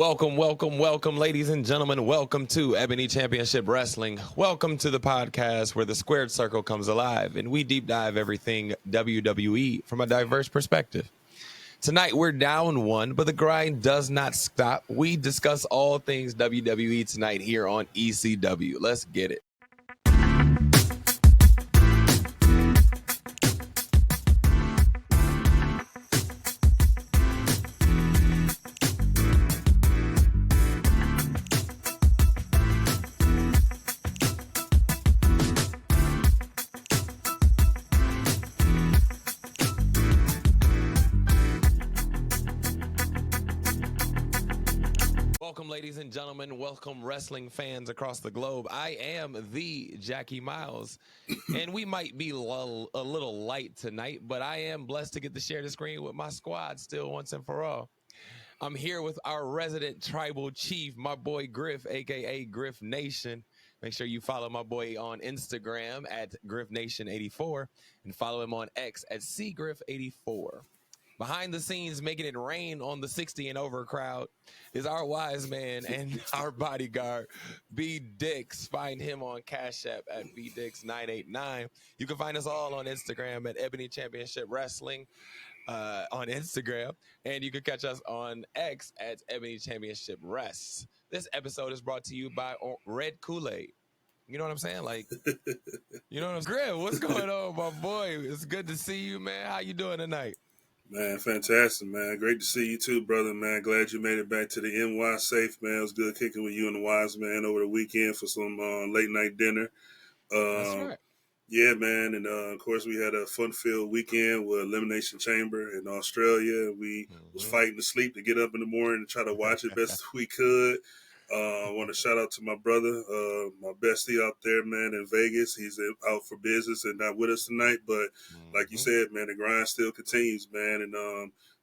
Welcome, ladies and gentlemen. Welcome to Ebony Championship Wrestling. Welcome to the podcast where the squared circle comes alive and we deep dive everything WWE from a diverse perspective. Tonight, we're down one, but the grind does not stop. We discuss all things WWE tonight here on ECW. Let's get it. Welcome, ladies and gentlemen. Welcome, wrestling fans across the globe. I am the Jackie Miles, and we might be a little light tonight, but I am blessed to get to share the screen with my squad still once and for all. I'm here with our resident tribal chief, my boy Griff, a.k.a. Griff Nation. Make sure you follow my boy on Instagram at GriffNation84 and follow him on X at CGriff84. Behind the scenes, making it rain on the 60 and over crowd is our wise man and our bodyguard, BDixx. Find him on Cash App at BDixx989. You can find us all on Instagram at Ebony Championship Wrestling on Instagram. And you can catch us on X at Ebony Championship Rests. This episode is brought to you by Red Kool-Aid. You know what I'm saying? Like, you know what I'm saying? Griff, what's going on, my boy? It's good to see you, man. How you doing tonight? Man, fantastic, man. Great to see you too, brother, man. Glad you made it back to the NY safe, man. It was good kicking with you and the wise man over the weekend for some late night dinner. That's right. Yeah, man. And, of course, we had a fun-filled weekend with Elimination Chamber in Australia. We was fighting to sleep to get up in the morning and try to watch it best as we could. I want to shout out to my brother, my bestie out there, man, in Vegas. He's out for business and not with us tonight. But like you said, man, the grind still continues, man. And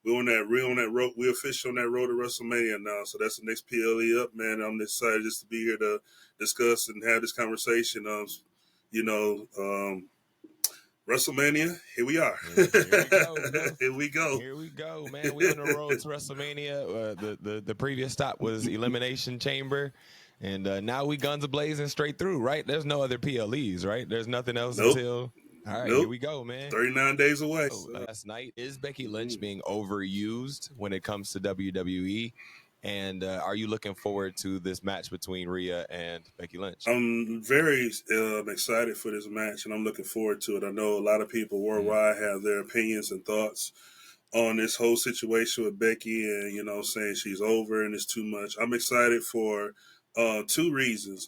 we're on that road. We're official on that road to WrestleMania now. So that's the next PLE up, man. I'm excited just to be here to discuss and have this conversation. WrestleMania, here we are. Here we go, man. We're on the road to WrestleMania. The previous stop was Elimination Chamber, and now we guns a blazing straight through, right? There's no other PLEs, right? There's nothing else until... All right, Here we go, man. 39 days away. Last night, is Becky Lynch being overused when it comes to WWE? And are you looking forward to this match between Rhea and Becky Lynch? I'm very excited for this match, and I'm looking forward to it. I know a lot of people worldwide have their opinions and thoughts on this whole situation with Becky and, saying she's over and it's too much. I'm excited for two reasons.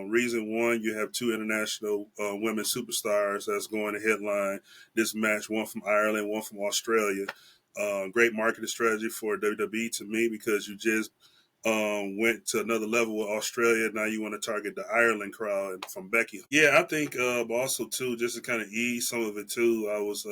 Reason one, you have two international women superstars that's going to headline this match, one from Ireland, one from Australia. Great marketing strategy for WWE to me because you just went to another level with Australia. Now you want to target the Ireland crowd from Becky. Yeah, I think also, too, just to kind of ease some of it, too, I was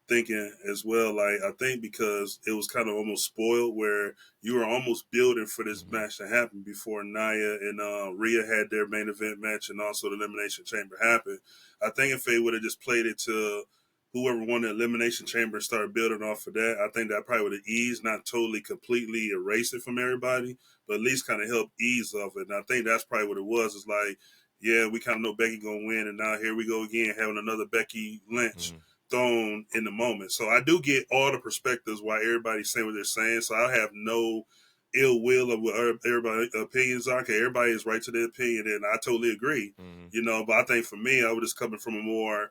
thinking as well, like, I think because it was kind of almost spoiled where you were almost building for this match to happen before Nia and Rhea had their main event match and also the Elimination Chamber happened. I think if they would have just played it to whoever won the Elimination Chamber and started building off of that, I think that probably would have eased, not totally completely erased it from everybody, but at least kind of help ease off it. And I think that's probably what it was. It's like, yeah, we kind of know Becky going to win, and now here we go again, having another Becky Lynch thrown in the moment. So I do get all the perspectives why everybody's saying what they're saying, so I have no ill will of what everybody's opinions are. Okay, everybody is right to their opinion, and I totally agree, but I think for me, I was just coming from a more,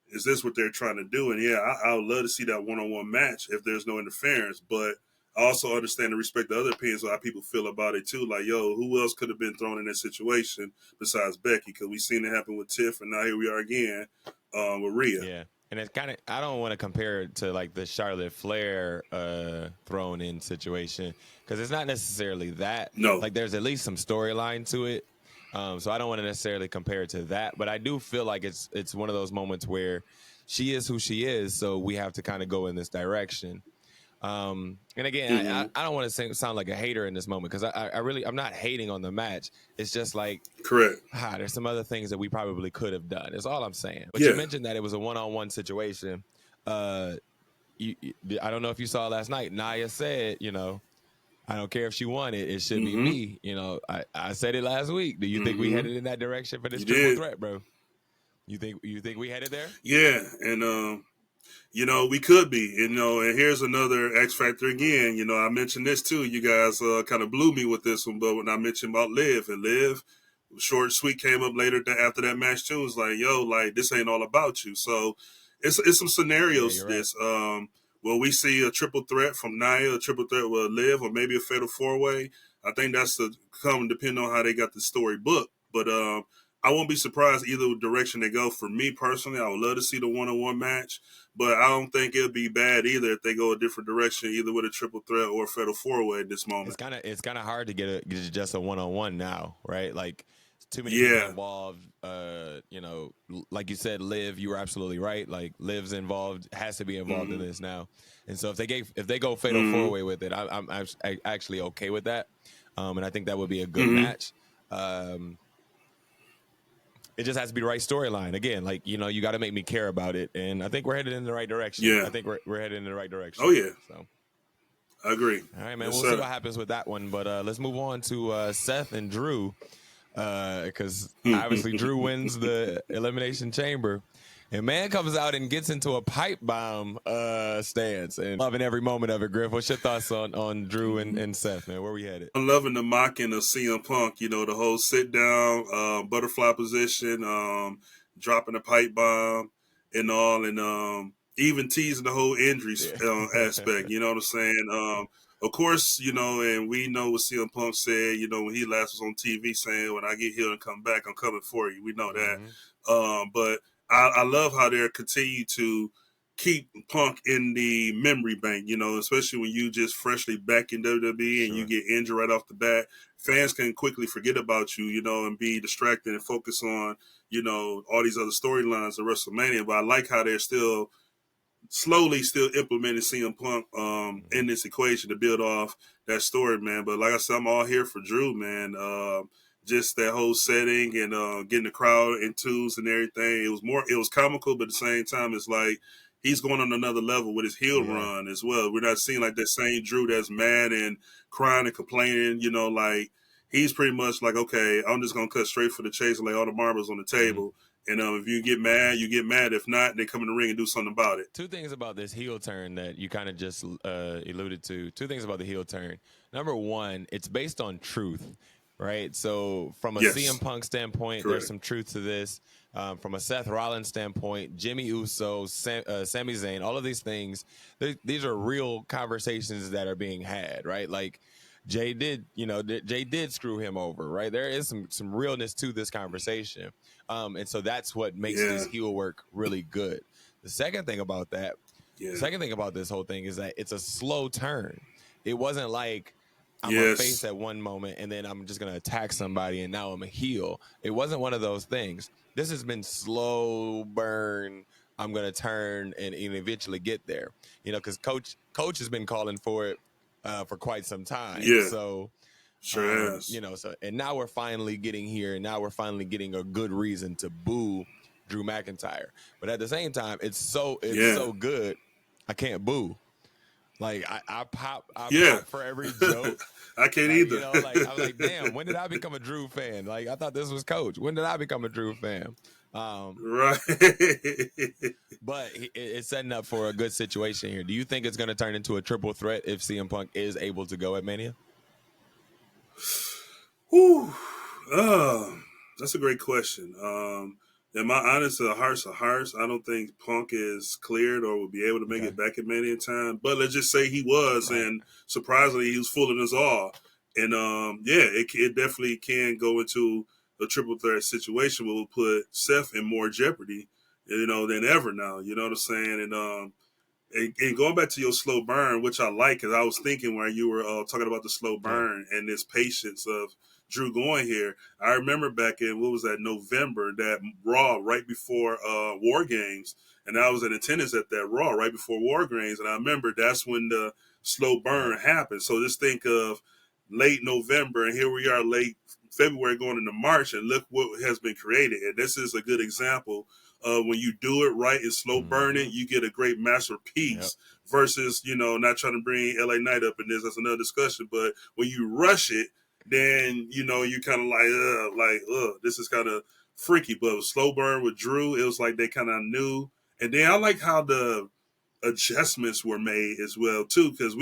is this what they're trying to do? And yeah, I would love to see that one-on-one match if there's no interference, but I also understand and respect the other opinions of how people feel about it too. Like, yo, who else could have been thrown in this situation besides Becky? Because we've seen it happen with Tiff, and now here we are again with Rhea. Yeah, and it's kind of, I don't want to compare it to like the Charlotte Flair thrown in situation because it's not necessarily that. No. Like there's at least some storyline to it. So I don't want to necessarily compare it to that, but I do feel like it's one of those moments where she is who she is, so we have to kind of go in this direction. And again, I don't want to sound like a hater in this moment because I'm not hating on the match. It's just like, correct. There's some other things that we probably could have done. Is all I'm saying. But you mentioned that it was a one-on-one situation. I don't know if you saw last night. Nia said, I don't care if she won it. It should be me. You know, I said it last week. Do you think we headed in that direction for this triple threat, bro? You think we headed there? Yeah, and you know, we could be, you know, and here's another X factor again. You know, I mentioned this too. You guys kind of blew me with this one, but when I mentioned about Liv, and Liv, short and sweet, came up later after that match too. It was like, yo, like, this ain't all about you. So it's some scenarios to this. Right. Will we see a triple threat from Nia, a triple threat with Liv, or maybe a fatal four-way? I think that's to come depending on how they got the story booked. But I won't be surprised either direction they go. For me personally, I would love to see the one-on-one match, but I don't think it'll be bad either if they go a different direction, either with a triple threat or a fatal four-way at this moment. It's kind of hard to get just a one-on-one now, right? Like, too many people involved. You know, like you said, Liv, you were absolutely right. Like, Liv's involved, has to be involved in this now. And so if they go fatal four-way with it, I'm actually okay with that. And I think that would be a good match. It just has to be the right storyline. Again, like, you know, you got to make me care about it. And I think we're headed in the right direction. Yeah. I think we're headed in the right direction. Oh, yeah. So I agree. All right, man. We'll see what happens with that one. But let's move on to Seth and Drew, because obviously Drew wins the Elimination Chamber. And man comes out and gets into a pipe bomb stance, and loving every moment of it. Griff, what's your thoughts on Drew and Seth, man? Where we headed? I'm loving the mocking of CM Punk. You know, the whole sit down, butterfly position, dropping a pipe bomb and all, and even teasing the whole injury aspect. You know what I'm saying? Of course, you know, and we know what CM Punk said, you know, when he last was on TV saying, when I get healed and come back, I'm coming for you. We know that. But I love how they're continue to keep Punk in the memory bank, you know, especially when you just freshly back in WWE and you get injured right off the bat. Fans can quickly forget about you, you know, and be distracted and focus on, you know, all these other storylines of WrestleMania. But I like how they're still implementing CM Punk in this equation to build off that story, man. But like I said, I'm all here for Drew, man. Just that whole setting and getting the crowd in twos and everything. It was comical, but at the same time, it's like he's going on another level with his heel run as well. We're not seeing like that same Drew that's mad and crying and complaining, you know, like he's pretty much like, okay, I'm just going to cut straight for the chase and lay all the marbles on the table. And if you get mad, you get mad. If not, they come in the ring and do something about it. Two things about this heel turn that you kind of just alluded to. Two things about the heel turn. Number one, it's based on truth. Right, so from a CM Punk standpoint, there's some truth to this. From a Seth Rollins standpoint, Jimmy Uso, Sami Zayn, all of these things, these are real conversations that are being had, right? Like Jay did screw him over, right? There is some realness to this conversation, and so that's what makes this heel work really good. The second thing about this whole thing is that it's a slow turn. It wasn't like I'm a face at one moment and then I'm just going to attack somebody and now I'm a heel. It wasn't one of those things. This has been slow burn. I'm going to turn and eventually get there, you know, because coach has been calling for it for quite some time. Yeah. So, you know, and now we're finally getting here, and now we're finally getting a good reason to boo Drew McIntyre. But at the same time, it's so good, I can't boo. Like I pop for every joke. I can't either. You know, like I was like, damn, when did I become a Drew fan? Like I thought this was Coach. When did I become a Drew fan? Right. But it's setting up for a good situation here. Do you think it's going to turn into a triple threat if CM Punk is able to go at Mania? Whew. That's a great question. Am I honest? A heart's a heart. I don't think Punk is cleared or will be able to make it back in Mania time. But let's just say he was, and surprisingly, he was fooling us all. And it definitely can go into a triple threat situation where we'll put Seth in more jeopardy, you know, than ever now. You know what I'm saying? And going back to your slow burn, which I like, because I was thinking while you were talking about the slow burn and this patience of Drew going here. I remember back in, November, that Raw right before War Games, and I was in attendance at that Raw right before War Games, and I remember that's when the slow burn happened. So just think of late November, and here we are late February going into March, and look what has been created. And this is a good example When you do it right and slow burn it, you get a great masterpiece. Versus, not trying to bring LA Knight up in this. That's another discussion. But when you rush it, then you kind of this is kind of freaky. But with slow burn with Drew, it was like they kind of knew. And then I like how the adjustments were made as well too, because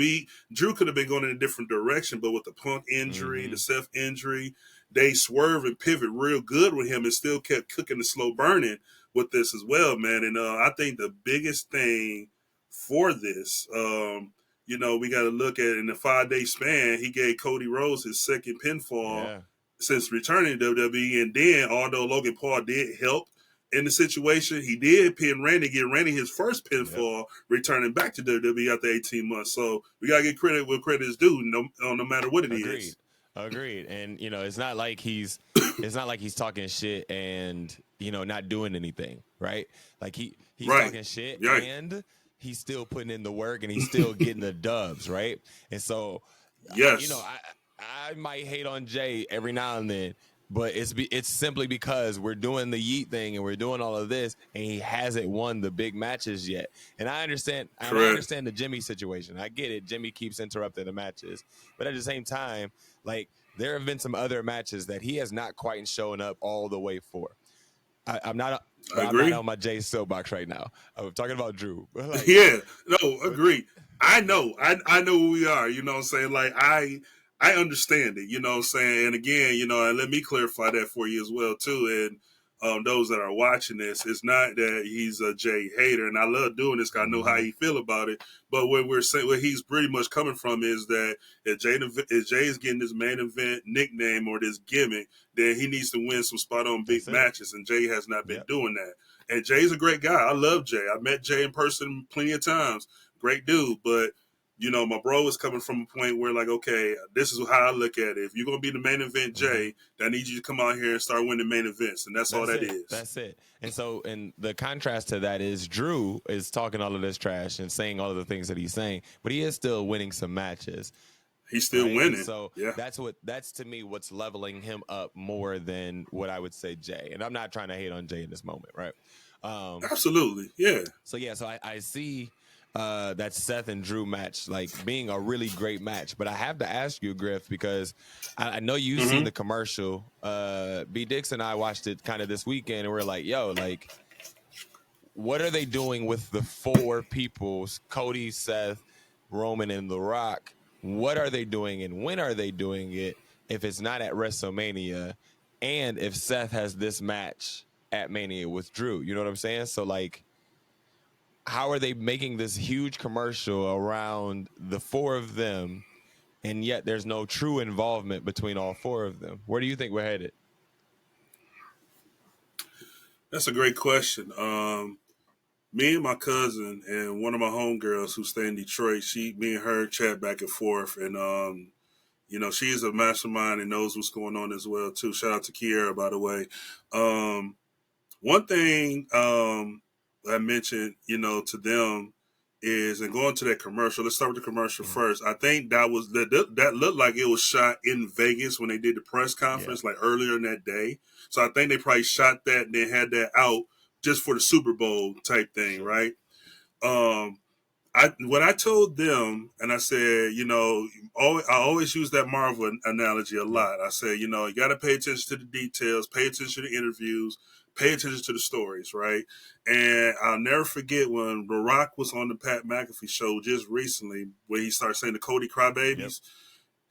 Drew could have been going in a different direction, but with the Punk injury, the Seth injury, they swerve and pivot real good with him and still kept cooking the slow burning with this as well, man. And I think the biggest thing for this, we got to look at in the 5-day span, he gave Cody Rhodes his second pinfall since returning to WWE, and then although Logan Paul did help in the situation, he did pin Randy, get Randy his first pinfall, returning back to WWE after 18 months. So we gotta get credit where credit is due, no matter what it is. Agreed. And it's not like he's talking shit and not doing anything, right? Like he's talking shit and he's still putting in the work and he's still getting the dubs, right? And so, I might hate on Jay every now and then. But it's simply because we're doing the yeet thing and we're doing all of this, and he hasn't won the big matches yet. And I understand the Jimmy situation. I get it. Jimmy keeps interrupting the matches, but at the same time, like there have been some other matches that he has not quite shown up all the way for. I'm not on my Jay soapbox right now. I'm talking about Drew. Agree. I know who we are. You know what I'm saying? Like I understand it, you know what I'm saying? And again, and let me clarify that for you as well, too. And those that are watching this, it's not that he's a Jay hater. And I love doing this because I know how he feel about it. But what we're saying, what he's pretty much coming from is that if Jay is getting this main event nickname or this gimmick, then he needs to win some spot-on big matches. And Jay has not been doing that. And Jay's a great guy. I love Jay. I met Jay in person plenty of times. Great dude. But my bro is coming from a point where, like, okay, this is how I look at it. If you're going to be the main event, Jay, then I need you to come out here and start winning main events. And that's all that is. That's it. And so, and the contrast to that is Drew is talking all of this trash and saying all of the things that he's saying, but he is still winning some matches. He's still winning. And so that's to me what's leveling him up more than what I would say Jay. And I'm not trying to hate on Jay in this moment, right? Absolutely. Yeah. So I see that Seth and Drew match like being a really great match, but I have to ask you, Griff, because I know you've seen the commercial. BDixx and I watched it kind of this weekend, and we're like, yo, like, what are they doing with the 4 people, Cody, Seth, Roman, and The Rock? What are they doing, and when are they doing it if it's not at WrestleMania, and if Seth has this match at Mania with Drew? You know what I'm saying? So, like, how are they making this huge commercial around the 4 of them, and yet there's no true involvement between all 4 of them? Where do you think we're headed? That's a great question. Me and my cousin and one of my homegirls who stay in Detroit, me and her chat back and forth, and she's a mastermind and knows what's going on as well too. Shout out to Kiera, by the way. One thing I mentioned, to them is, and going to that commercial, let's start with the commercial first. I think that looked like it was shot in Vegas when they did the press conference, like earlier in that day. So I think they probably shot that and then had that out just for the Super Bowl type thing, right? What I told them, and I said, I always use that Marvel analogy a lot. I said, you got to pay attention to the details, pay attention to the interviews, pay attention to the stories, right? And I'll never forget when The Rock was on the Pat McAfee show just recently, where he started saying the Cody Crybabies. Yep.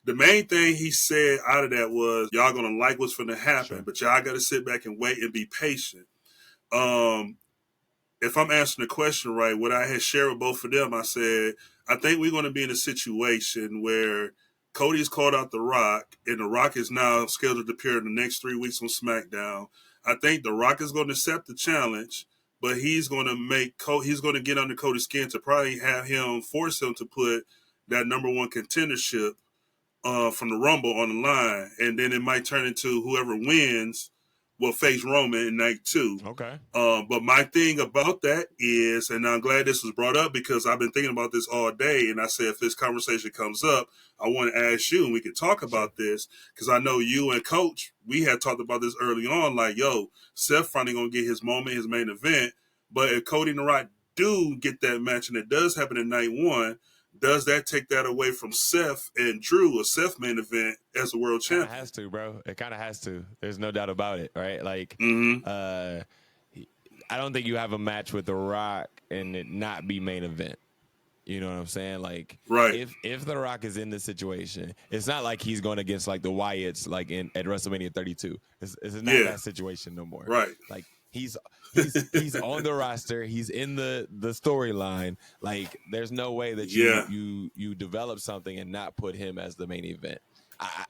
The main thing he said out of that was, y'all going to like what's going to happen, but y'all got to sit back and wait and be patient. If I'm answering the question right, what I had shared with both of them, I said, I think we're going to be in a situation where Cody's called out The Rock, and The Rock is now scheduled to appear in the next 3 weeks on SmackDown. I think The Rock is going to accept the challenge, but he's going to get under Cody's skin to probably force him to put that number 1 contendership from the Rumble on the line, and then it might turn into whoever wins will face Roman in night 2. Okay. But my thing about that is, and I'm glad this was brought up because I've been thinking about this all day, and I said if this conversation comes up, I want to ask you, and we can talk about this, because I know you and Coach, we had talked about this early on, like, yo, Seth finally going to get his moment, his main event, but if Cody and The Rock do get that match, and it does happen in night 1, does that take that away from Seth and Drew, a Seth main event as a world champion? It has to, bro. It kind of has to. There's no doubt about it, right? Like, I don't think you have a match with The Rock and it not be main event. You know what I'm saying? Like, right. If The Rock is in this situation, it's not like he's going against like the Wyatts like at WrestleMania 32. It's not that situation no more. Right. Like he's on the roster. He's in the storyline. Like there's no way that you develop something and not put him as the main event.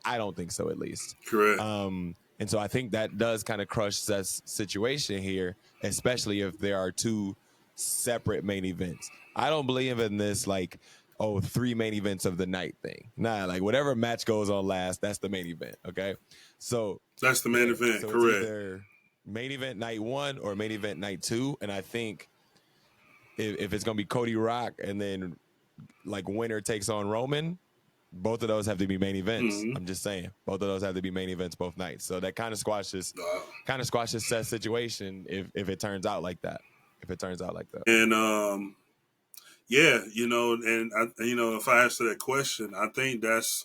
I don't think so, at least. Correct. And so I think that does kind of crush Seth's situation here, especially if there are 2 separate main events. I don't believe in this like, 3 main events of the night thing. Nah, like whatever match goes on last, that's the main event. Okay, so that's the main event. So correct. It's either main event night 1 or main event night 2, and I think if it's gonna be Cody Rock and then like winner takes on Roman, both of those have to be main events. I'm just saying, both of those have to be main events both nights. So that kind of squashes Seth's situation if it turns out like that. And yeah, and if I answer that question, I think that's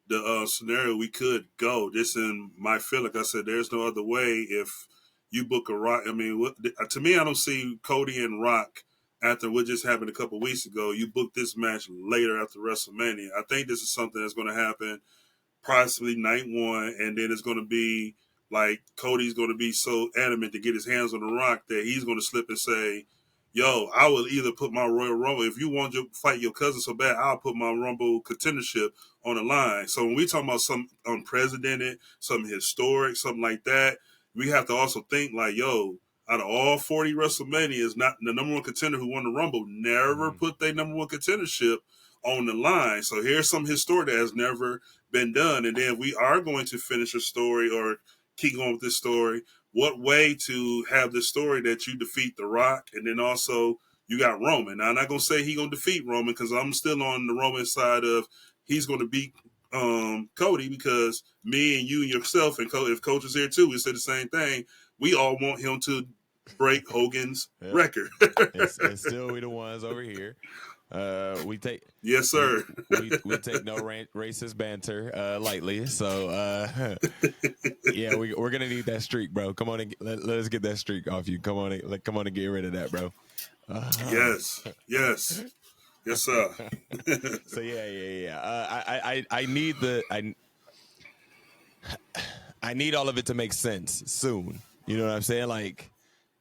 the scenario we could go. This in my feel, like I said, there's no other way if you book a Rock. I mean, to me, I don't see Cody and Rock after what just happened a couple weeks ago. You book this match later after WrestleMania. I think this is something that's going to happen possibly night 1, and then it's going to be like Cody's going to be so adamant to get his hands on the Rock that he's going to slip and say, yo, I will either put my Royal Rumble, if you want to fight your cousin so bad, I'll put my Rumble contendership on the line. So when we talk about something unprecedented, something historic, something like that, we have to also think like, yo, out of all 40 WrestleManias, not the number 1 contender who won the Rumble never put their number 1 contendership on the line. So here's some history that has never been done. And then we are going to finish a story or keep going with this story. What way to have this story that you defeat The Rock, and then also you got Roman. Now, I'm not going to say he's going to defeat Roman because I'm still on the Roman side of he's going to beat Cody, because me and you and yourself and if Coach is here too, we said the same thing. We all want him to break Hogan's record. and still we the ones over here. We take yes, sir. We take no racist banter lightly. So yeah, we're gonna need that streak, bro. Come on and let us get that streak off you. Come on and get rid of that, bro. Yes, sir. So yeah. I need all of it to make sense soon. You know what I'm saying? Like.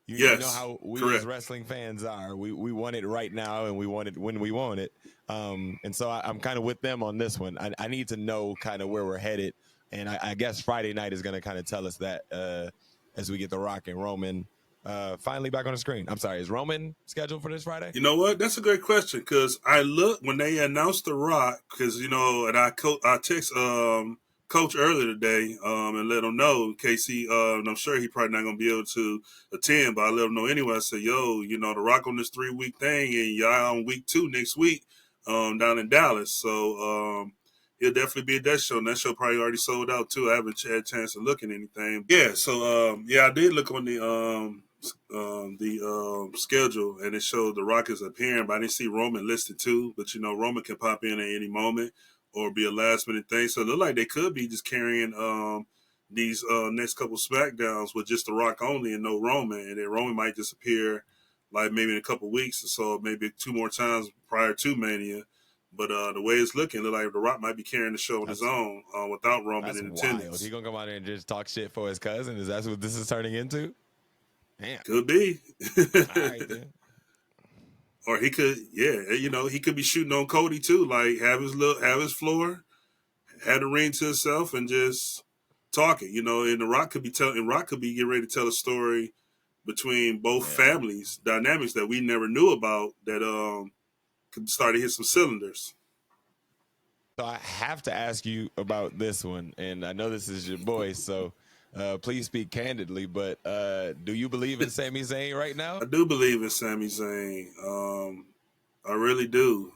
You know how we as wrestling fans are. We want it right now, and we want it when we want it. And so I'm kind of with them on this one. I need to know kind of where we're headed, and I guess Friday night is going to kind of tell us that as we get The Rock and Roman finally back on the screen. I'm sorry, is Roman scheduled for this Friday? You know what? That's a great question, because I looked when they announced The Rock, because and I text Coach earlier today and let him know in case and I'm sure he probably not going to be able to attend, but I let him know anyway. I said, yo, The Rock on this 3-week thing, and y'all on week 2 next week down in Dallas. So he'll definitely be at that show, and that show probably already sold out too. I haven't had a chance to look at anything. Yeah, so I did look on the schedule, and it showed The Rock is appearing, but I didn't see Roman listed too. But Roman can pop in at any moment or be a last minute thing. So it looked like they could be just carrying these next couple SmackDowns with just The Rock only and no Roman, and then Roman might just appear like maybe in a couple weeks or so, maybe 2 more times prior to Mania. But the way it's looking, it look like The Rock might be carrying the show on his own without Roman in attendance. He gonna come out there and just talk shit for his cousin? Is that what this is turning into? Damn. Could be. All right, then. Or he could, he could be shooting on Cody too, like have his floor, have the ring to himself, and just talking. And The Rock could be getting ready to tell a story between both families, dynamics that we never knew about that could start to hit some cylinders. So I have to ask you about this one, and I know this is your boy, so Please speak candidly, but do you believe in Sami Zayn right now? I do believe in Sami Zayn. I really do.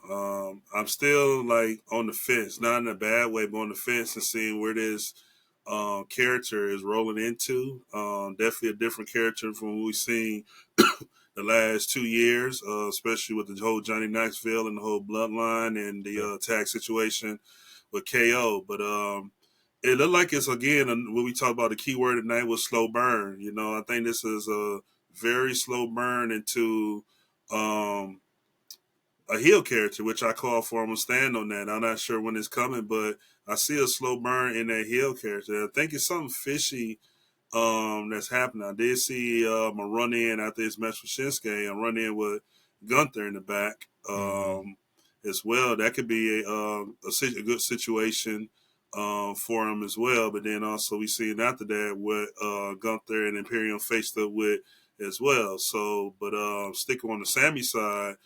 I'm still like on the fence, not in a bad way, but on the fence and seeing where this character is rolling into. Definitely a different character from what we've seen the last 2 years, especially with the whole Johnny Knoxville and the whole bloodline and the tag situation with KO. But it looked like it's again when we talk about the key word tonight was slow burn. You know, I think this is a very slow burn into a heel character, which I call for. I'm gonna stand on that. I'm not sure when it's coming, but I see a slow burn in that heel character. I think it's something fishy that's happening. I did see a run in after his match with Shinsuke, a run in with Gunther in the back as well. That could be a good situation for him as well. But then also we seen after that what Gunther and Imperium faced up with as well. So, but sticking on the Sammy side,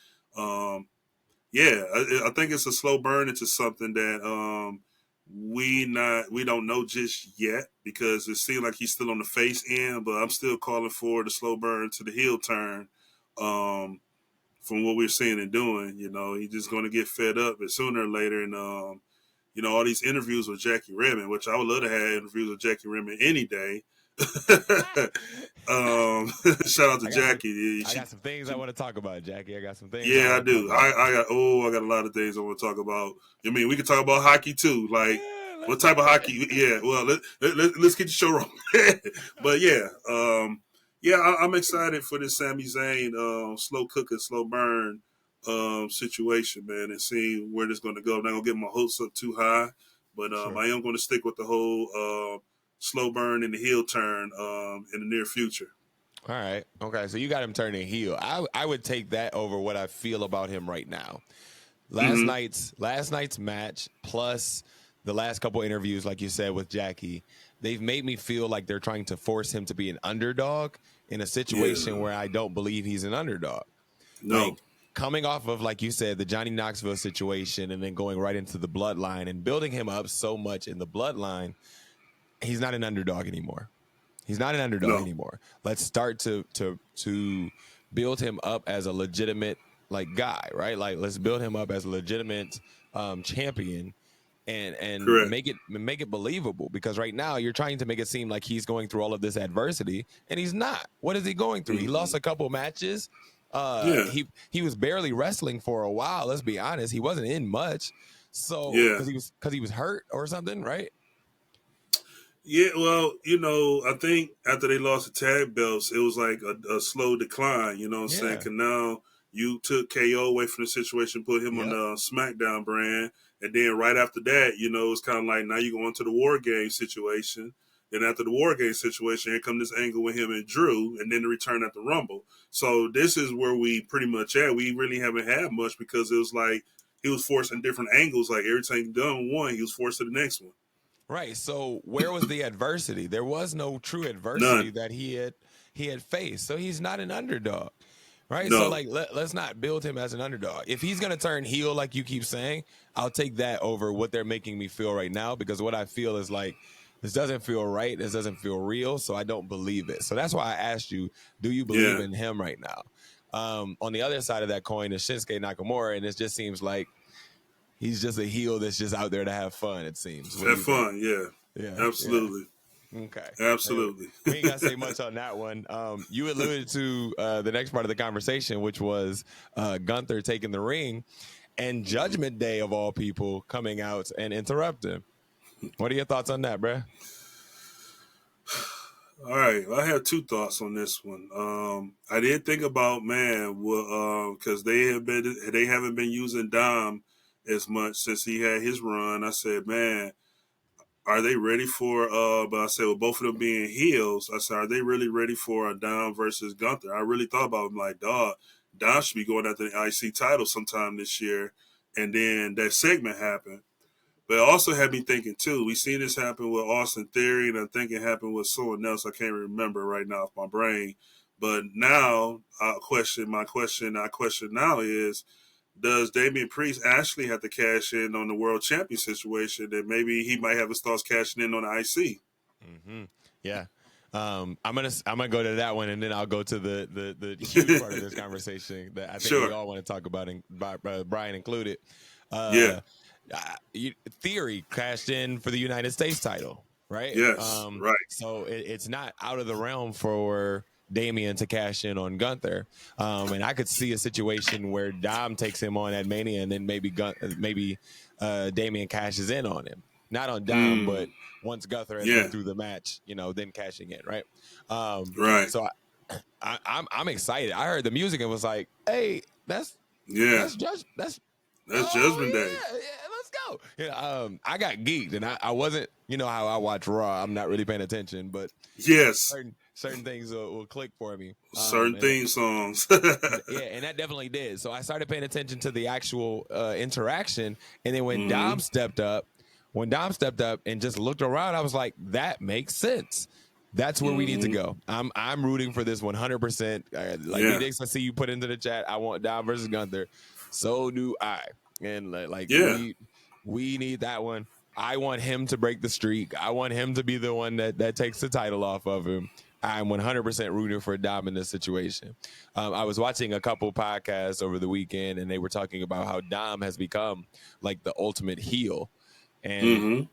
yeah, I think it's a slow burn into something that we don't know just yet because it seems like he's still on the face end, but I'm still calling for the slow burn to the heel turn. From what we're seeing and doing, you know, he's just going to get fed up sooner or later. And you know, all these interviews with Jackie Redmond, which I would love to have interviews with Jackie Redmond any day. Shout out to Jackie. I got some things I want to talk about, Jackie. I got some things. Yeah, I do. I got a lot of things I want to talk about. I mean, we can talk about hockey too. Like, what type of hockey? Yeah, well, let's get the show wrong. But yeah, I'm excited for this Sami Zayn slow cooking, slow burn situation, man, and see where this is going to go. I'm not gonna get my hopes up too high, but I am going to stick with the whole slow burn and the heel turn in the near future. All right. Okay. So you got him turning heel. I would take that over what I feel about him right now. Last night's match plus the last couple interviews, like you said, with Jackie, they've made me feel like they're trying to force him to be an underdog in a situation where I don't believe he's an underdog. No. Like, coming off of, like you said, the Johnny Knoxville situation and then going right into the bloodline and building him up so much in the bloodline, he's not an underdog anymore. He's not an underdog anymore. Let's start to build him up as a legitimate like guy, right? Like, let's build him up as a legitimate champion and make it believable, because right now you're trying to make it seem like he's going through all of this adversity and he's not. What is he going through? He lost a couple matches. He was barely wrestling for a while. Let's be honest. He wasn't in much. So because he was hurt or something, right? Yeah, well, you know, I think after they lost the tag belts, it was like a slow decline, you know what I'm saying? Because now you took KO away from the situation, put him on the SmackDown brand, and then right after that, you know, it's kind of like now you go into the War Game situation. Then after the War Game situation, here come this angle with him and Drew, and then the return at the Rumble. So this is where we pretty much at. We really haven't had much because it was like he was forced in different angles. Like every time he done one, he was forced to the next one. Right. So where was the adversity? There was no true adversity that he had faced. So he's not an underdog. Right. No. So like let's not build him as an underdog. If he's gonna turn heel like you keep saying, I'll take that over what they're making me feel right now, because what I feel is like this doesn't feel right, this doesn't feel real, so I don't believe it. So that's why I asked you, do you believe in him right now? On the other side of that coin is Shinsuke Nakamura, and it just seems like he's just a heel that's just out there to have fun, it seems. Have fun, yeah. Absolutely. Yeah. Okay. Absolutely. We ain't got to say much on that one. You alluded to the next part of the conversation, which was Gunther taking the ring and Judgment Day, of all people, coming out and interrupting. What are your thoughts on that, bruh? All right, I have two thoughts on this one. I did think about because they haven't been using Dom as much since he had his run. I said, man, are they ready for? But I said, with both of them being heels, I said, are they really ready for a Dom versus Gunther? I really thought about it. I'm like, dog, Dom should be going after the IC title sometime this year, and then that segment happened. But it also had me thinking, too, we seen this happen with Austin Theory, and I think it happened with someone else. I can't remember right now off my brain. But now, my question now is, does Damian Priest actually have to cash in on the world champion situation? And maybe he might have to start cashing in on the IC. Mm-hmm. Yeah. I'm gonna go to that one, and then I'll go to the huge part of this conversation that I think we all want to talk about, and Brian included. Yeah. Theory cashed in for the United States title, right? Yes. Right. So it's not out of the realm for Damian to cash in on Gunther, and I could see a situation where Dom takes him on at Mania, and then maybe Damian cashes in on him, not on Dom, but once Gunther has been through the match, then cashing in, right? Right. So I'm excited. I heard the music and was like, "Hey, that's Judgment Day. Yeah, let's go." Yeah, I got geeked, and I wasn't, how I watch Raw. I'm not really paying attention, but yes, certain things will click for me. Certain theme songs. and that definitely did. So I started paying attention to the actual interaction, and then when Dom stepped up and just looked around, I was like, that makes sense. That's where we need to go. I'm rooting for this 100%. BDixx, I see you put into the chat, I want Dom versus Gunther. So do I. And we need that one. I want him to break the streak. I want him to be the one that takes the title off of him. I'm 100% rooting for Dom in this situation. I was watching a couple podcasts over the weekend, and they were talking about how Dom has become like the ultimate heel, and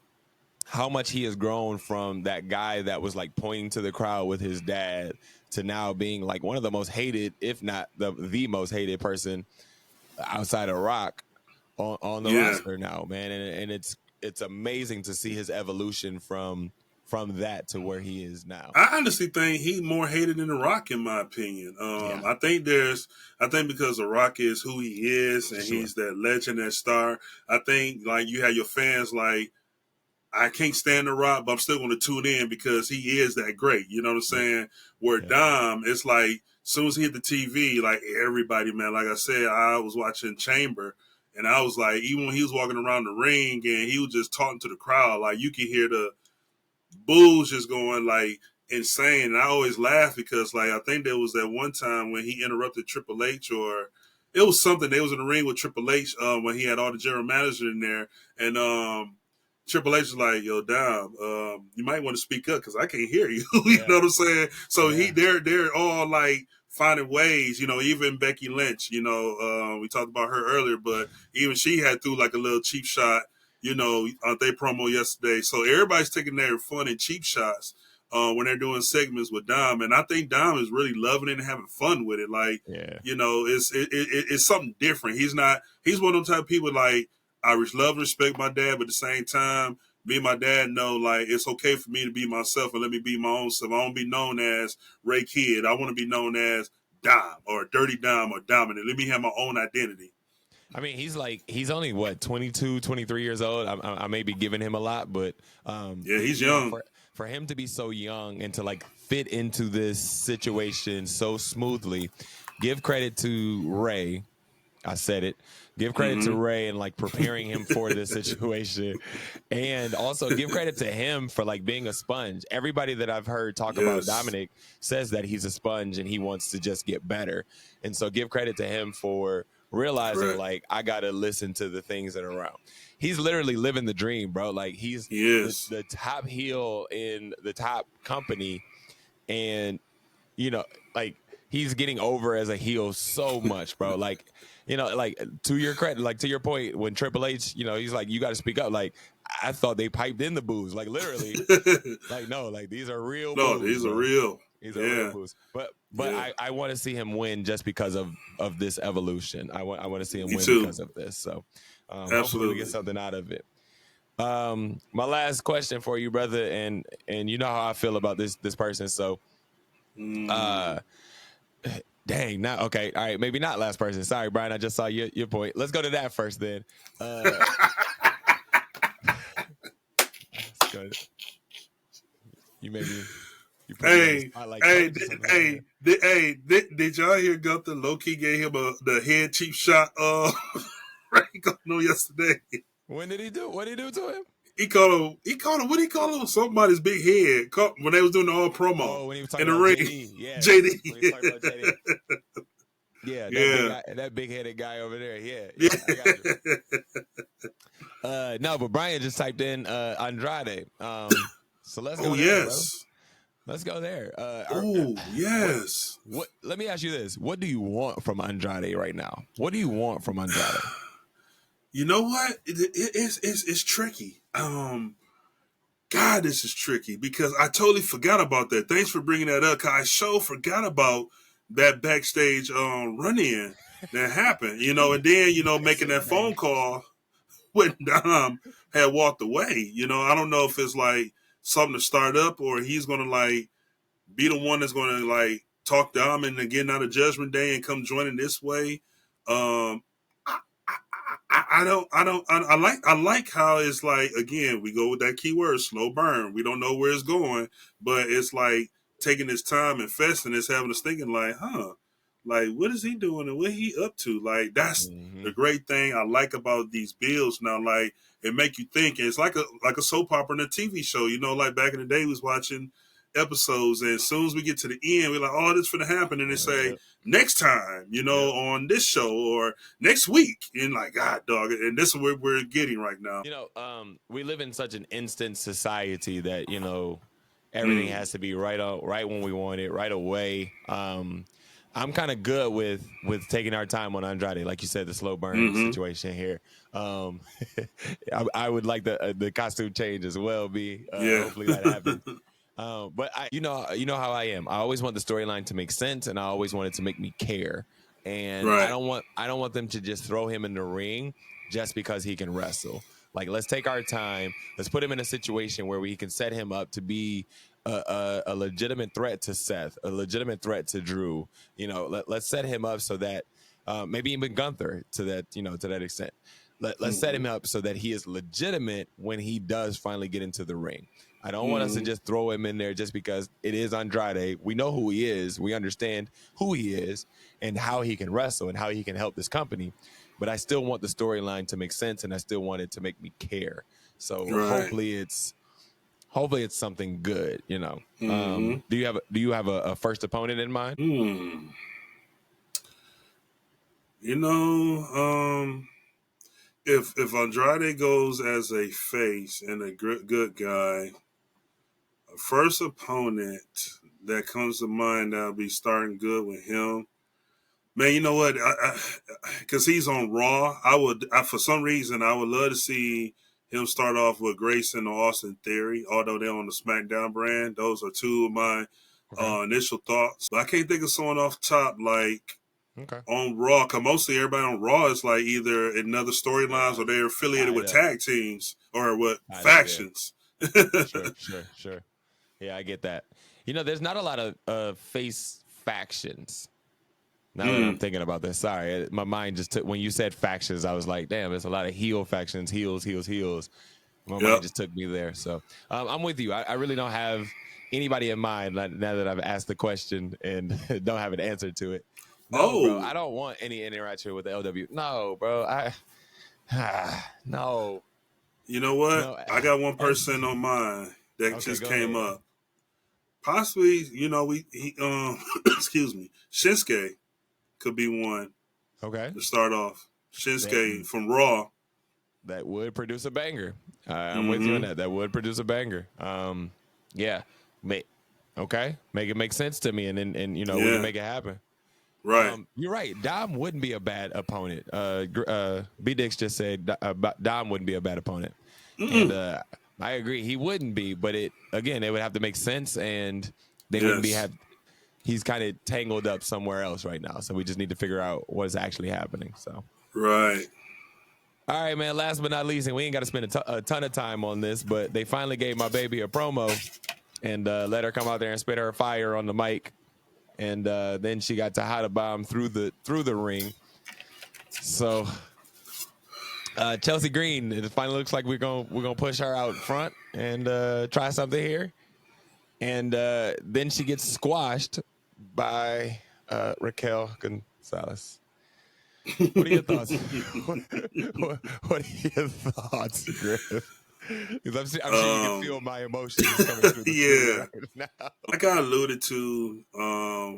how much he has grown from that guy that was like pointing to the crowd with his dad to now being like one of the most hated, if not the most hated person outside of Rock on the roster now, man. And it's amazing to see his evolution from that to where he is now. I honestly think he's more hated than The Rock, in my opinion. I think because The Rock is who he is, and he's that legend, that star. I think like you have your fans like, I can't stand The Rock, but I'm still going to tune in because he is that great. You know what I'm saying? Where Dom, it's like, as soon as he hit the TV, like everybody, man, like I said, I was watching Chamber, and I was like, even when he was walking around the ring and he was just talking to the crowd, like you could hear the boos just going like insane. And I always laugh because like, I think there was that one time when he interrupted Triple H, or it was something. They was in the ring with Triple H when he had all the general managers in there, and Triple H is like, "Yo, Dom, you might want to speak up because I can't hear you." You know what I'm saying? So they're all like finding ways. Even Becky Lynch. We talked about her earlier, but even she had threw like a little cheap shot. On their promo yesterday. So everybody's taking their fun and cheap shots when they're doing segments with Dom, and I think Dom is really loving it and having fun with it. Like, it's something different. He's one of those type of people like, I love and respect my dad, but at the same time, me and my dad know like it's okay for me to be myself and let me be my own self. I don't be known as Ray Kidd. I want to be known as Dom or Dirty Dom or Dominant. Let me have my own identity. I mean, he's only 22, 23 years old. I may be giving him a lot, but he's young. For him to be so young and to like fit into this situation so smoothly, give credit to Ray. I said it. Give credit to Ray and like preparing him for this situation, and also give credit to him for like being a sponge. Everybody that I've heard talk about Dominic says that he's a sponge and he wants to just get better, and so give credit to him for realizing like I gotta listen to the things that are around. He's literally living the dream, bro. Like he's the top heel in the top company, and like he's getting over as a heel so much, bro. Like, like to your credit, like to your point, when Triple H, he's like, you got to speak up. Like, I thought they piped in the boos, like literally, like no, like these are real. No, boos, these bro. are real. These are real boos. But I want to see him win just because of this evolution. I want to see him win because of this. So hopefully we get something out of it. My last question for you, brother, and you know how I feel about this person. So, dang, not okay. All right, maybe not last person. Sorry, Brian. I just saw your point. Let's go to that first, then. Let's go. You maybe. Did y'all hear Gunther low-key gave him the head cheap shot yesterday? When did he do? What did he do to him? He called him, what did he call him? Somebody's big head when they was doing the all promo. Oh, when he was talking in the about ring. JD. Yeah. JD. When he was talking about JD. Yeah, that big-headed guy over there. Yeah. I got you. No, but Brian just typed in Andrade. So let's Oh go there, bro. yes. Let's go there. Oh yes. What? Let me ask you this: what do you want from Andrade right now? What do you want from Andrade? You know what? It's tricky. God, this is tricky because I totally forgot about that. Thanks for bringing that up. 'Cause I so forgot about that backstage run in that happened. You know, and then making that phone call when Dom had walked away. You know, I don't know if it's like something to start up or he's gonna like be the one that's gonna like talk Dom into getting out of Judgment Day and come joining this way. Um, I like how it's like, again, we go with that keyword, slow burn. We don't know where it's going, but it's like taking its time and festing. It's having us thinking like, like what is he doing and what he up to? Like that's the great thing I like about these builds now. Like it make you think. It's like a soap opera and a TV show. You know, like back in the day, we was watching episodes, and as soon as we get to the end, we're like, "Oh, this is gonna happen," and they say next time, on this show or next week, and like, God, dog, and this is what we're getting right now. We live in such an instant society that everything has to be right when we want it, right away. I'm kind of good with taking our time on Andrade, like you said, the slow burn situation here. I would like the costume change as well. Hopefully that happens. But you know how I am. I always want the storyline to make sense, and I always want it to make me care. And I don't want them to just throw him in the ring just because he can wrestle. Like, let's take our time. Let's put him in a situation where we can set him up to be a legitimate threat to Seth, a legitimate threat to Drew. Let's set him up so that maybe even Gunther to that extent. Let's set him up so that he is legitimate when he does finally get into the ring. I don't want us to just throw him in there just because it is Andrade. We know who he is. We understand who he is and how he can wrestle and how he can help this company. But I still want the storyline to make sense, and I still want it to make me care. So hopefully it's something good. Do you have a first opponent in mind? If Andrade goes as a face and a good guy, a first opponent that comes to mind that'll be starting good with him. Man, you know what? Because he's on Raw, for some reason I would love to see him start off with Grayson or Austin Theory, although they're on the SmackDown brand. Those are two of my initial thoughts. But I can't think of someone off top like on Raw, because mostly everybody on Raw is like either in other storylines or they're affiliated with tag teams or with factions. Sure. Yeah, I get that. There's not a lot of face factions. Now that I'm thinking about this, sorry, my mind just took, when you said factions, I was like, damn, there's a lot of heel factions, heels. My mind just took me there. So I'm with you. I really don't have anybody in mind now that I've asked the question and don't have an answer to it. No, bro, I don't want any interaction with the LW. No, bro, no. You know what? No, I got one person on mine that just came up. Possibly, excuse me, Shinsuke could be one. Okay. To start off, Shinsuke from Raw. That would produce a banger. I'm with you on that. That would produce a banger. Yeah. Okay. Make it make sense to me, and we can make it happen. Right. You're right. Dom wouldn't be a bad opponent. BDixx just said Dom wouldn't be a bad opponent. And I agree. He wouldn't be, but it would have to make sense, and they wouldn't be he's kind of tangled up somewhere else right now. So we just need to figure out what is actually happening. So right. All right, man. Last but not least, and we ain't got to spend a ton of time on this, but they finally gave my baby a promo and let her come out there and spit her fire on the mic. And then she got to hide a bomb through the ring. So Chelsea Green, it finally looks like we're gonna push her out front and try something here. And then she gets squashed by Raquel Gonzalez. What are your thoughts? What are your thoughts, Griff? Because I'm sure you can feel my emotions coming through the right now. Like I alluded to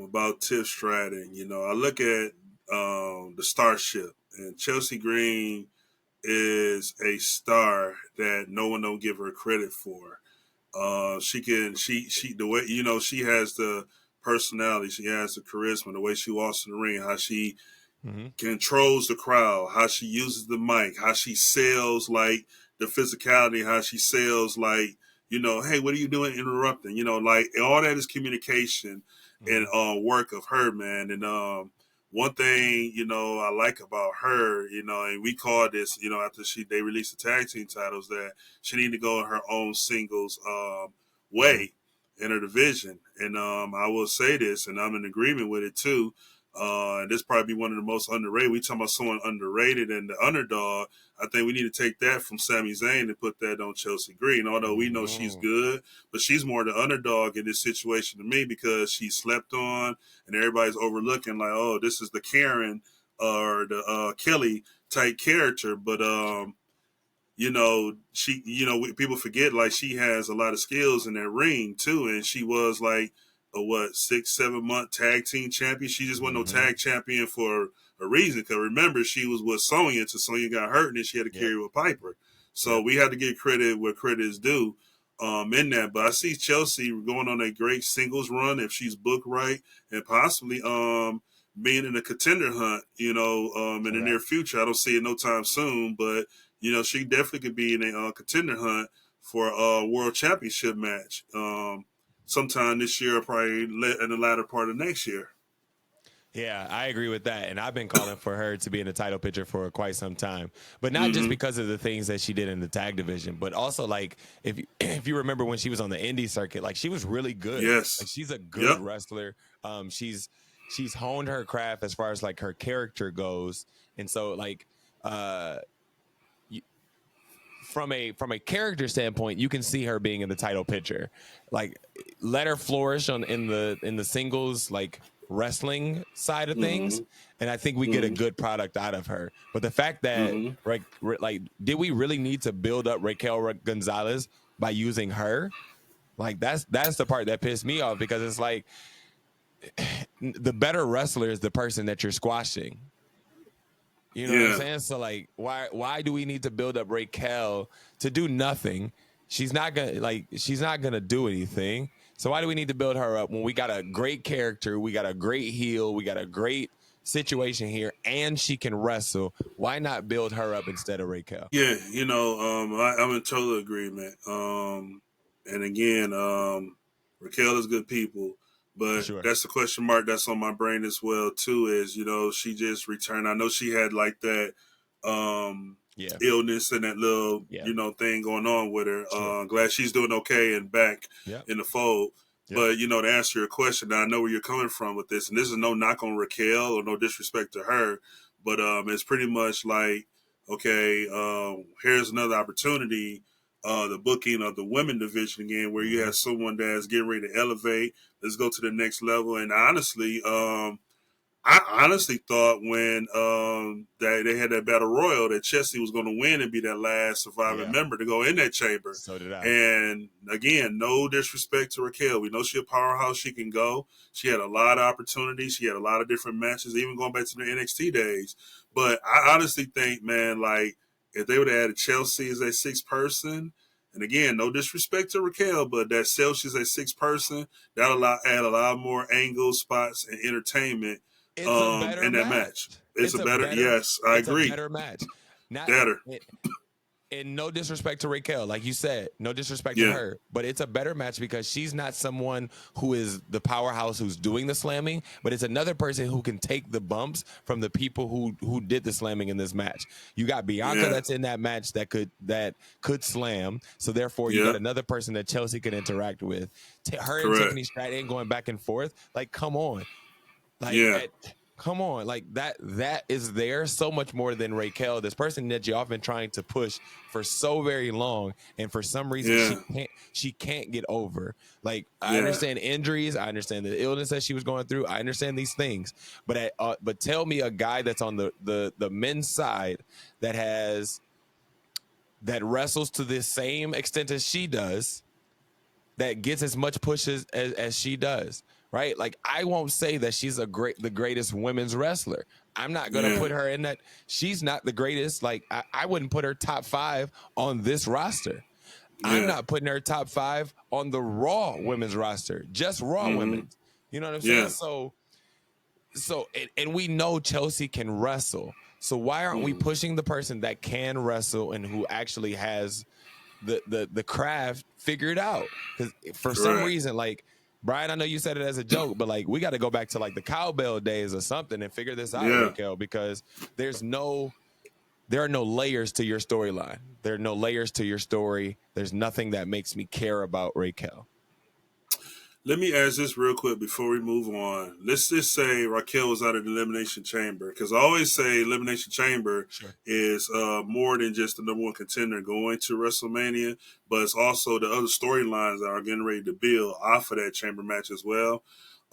about Tiff Stratton, I look at the Starship, and Chelsea Green is a star that no one don't give her credit for. She the way she has the personality, she has the charisma, the way she walks in the ring, how she controls the crowd, how she uses the mic, how she sells like the physicality, how she sells like hey, what are you doing interrupting? Like all that is communication and work of her, man. And one thing I like about her, and we call this, after they released the tag team titles, that she need to go in her own singles way in her division. And I will say this, and I'm in agreement with it too. And this probably be one of the most underrated. We talking about someone underrated and the underdog. I think we need to take that from Sami Zayn and put that on Chelsea Green. Although we know she's good, but she's more the underdog in this situation to me because she's slept on and everybody's overlooking like, oh, this is the Karen or the Kelly type character. But she, people forget like she has a lot of skills in that ring too, and she was like a 6-7 month tag team champion. She just wasn't no tag champion for a reason. Because remember, she was with Sonya until Sonya got hurt, and then she had to carry with Piper. So we had to give credit where credit is due in that. But I see Chelsea going on a great singles run if she's booked right, and possibly being in a contender hunt. In the near future. I don't see it no time soon, but she definitely could be in a contender hunt for a world championship match. Sometime this year, probably in the latter part of next year. Yeah, I agree with that. And I've been calling for her to be in the title picture for quite some time. But not just because of the things that she did in the tag division, but also like if you remember when she was on the indie circuit, like she was really good. Yes. Like she's a good wrestler. She's honed her craft as far as like her character goes. And so like from a character standpoint, you can see her being in the title picture. Like let her flourish in the singles like wrestling side of things, and I think we get a good product out of her. But the fact that like did we really need to build up Raquel Gonzalez by using her? Like that's the part that pissed me off, because it's like the better wrestler is the person that you're squashing. You know what I'm saying? So like why do we need to build up Raquel to do nothing? She's not gonna do anything. So why do we need to build her up when we got a great character, we got a great heel, we got a great situation here, and she can wrestle? Why not build her up instead of Raquel? Yeah, I'm in total agreement. And again, Raquel is good people, but that's the question mark that's on my brain as well too. Is she just returned? I know she had like that illness and that little thing going on with her. Glad she's doing okay and back in the fold. But to answer your question, now I know where you're coming from with this, and this is no knock on Raquel or no disrespect to her, but it's pretty much like, okay, here's another opportunity, the booking of the women division again, where you have someone that's getting ready to elevate. Let's go to the next level. And honestly, I honestly thought when that they had that battle royal that Chelsea was going to win and be that last surviving member to go in that chamber. So did I. And again, no disrespect to Raquel. We know she's a powerhouse. She can go. She had a lot of opportunities. She had a lot of different matches, even going back to the NXT days. But I honestly think, man, like if they would have added Chelsea as a sixth person, and again, no disrespect to Raquel, but that Chelsea as a sixth person, that'll add a lot more angles, spots, and entertainment. It's a better in that match. It's a better yes, I agree. A better match. Better. And no disrespect to Raquel, like you said, no disrespect to her, but it's a better match because she's not someone who is the powerhouse who's doing the slamming, but it's another person who can take the bumps from the people who did the slamming in this match. You got Bianca that's in that match that could slam, so therefore you got another person that Chelsea can interact with. Her and Tiffany Stratton going back and forth, like come on. Like, come on, like that is there so much more than Raquel, this person that you've been trying to push for so very long, and for some reason she can't get over. Like I understand injuries, I understand the illness that she was going through, I understand these things, but tell me a guy that's on the men's side that wrestles to the same extent as she does, that gets as much pushes as she does. Right? Like, I won't say that she's the greatest women's wrestler. I'm not going to put her in that. She's not the greatest. Like, I wouldn't put her top 5 on this roster. I'm not putting her top 5 on the Raw women's roster, just Raw women. You know what I'm saying? And we know Chelsea can wrestle. So why aren't we pushing the person that can wrestle and who actually has the craft figured out? Because for some reason, like, Brian, I know you said it as a joke, but like, we got to go back to like the cowbell days or something and figure this out, Raquel, because there are no layers to your storyline. There are no layers to your story. There's nothing that makes me care about Raquel. Let me ask this real quick before we move on. Let's just say Raquel was out of the Elimination Chamber, because I always say Elimination Chamber is more than just the number one contender going to WrestleMania, but it's also the other storylines that are getting ready to build off of that chamber match as well.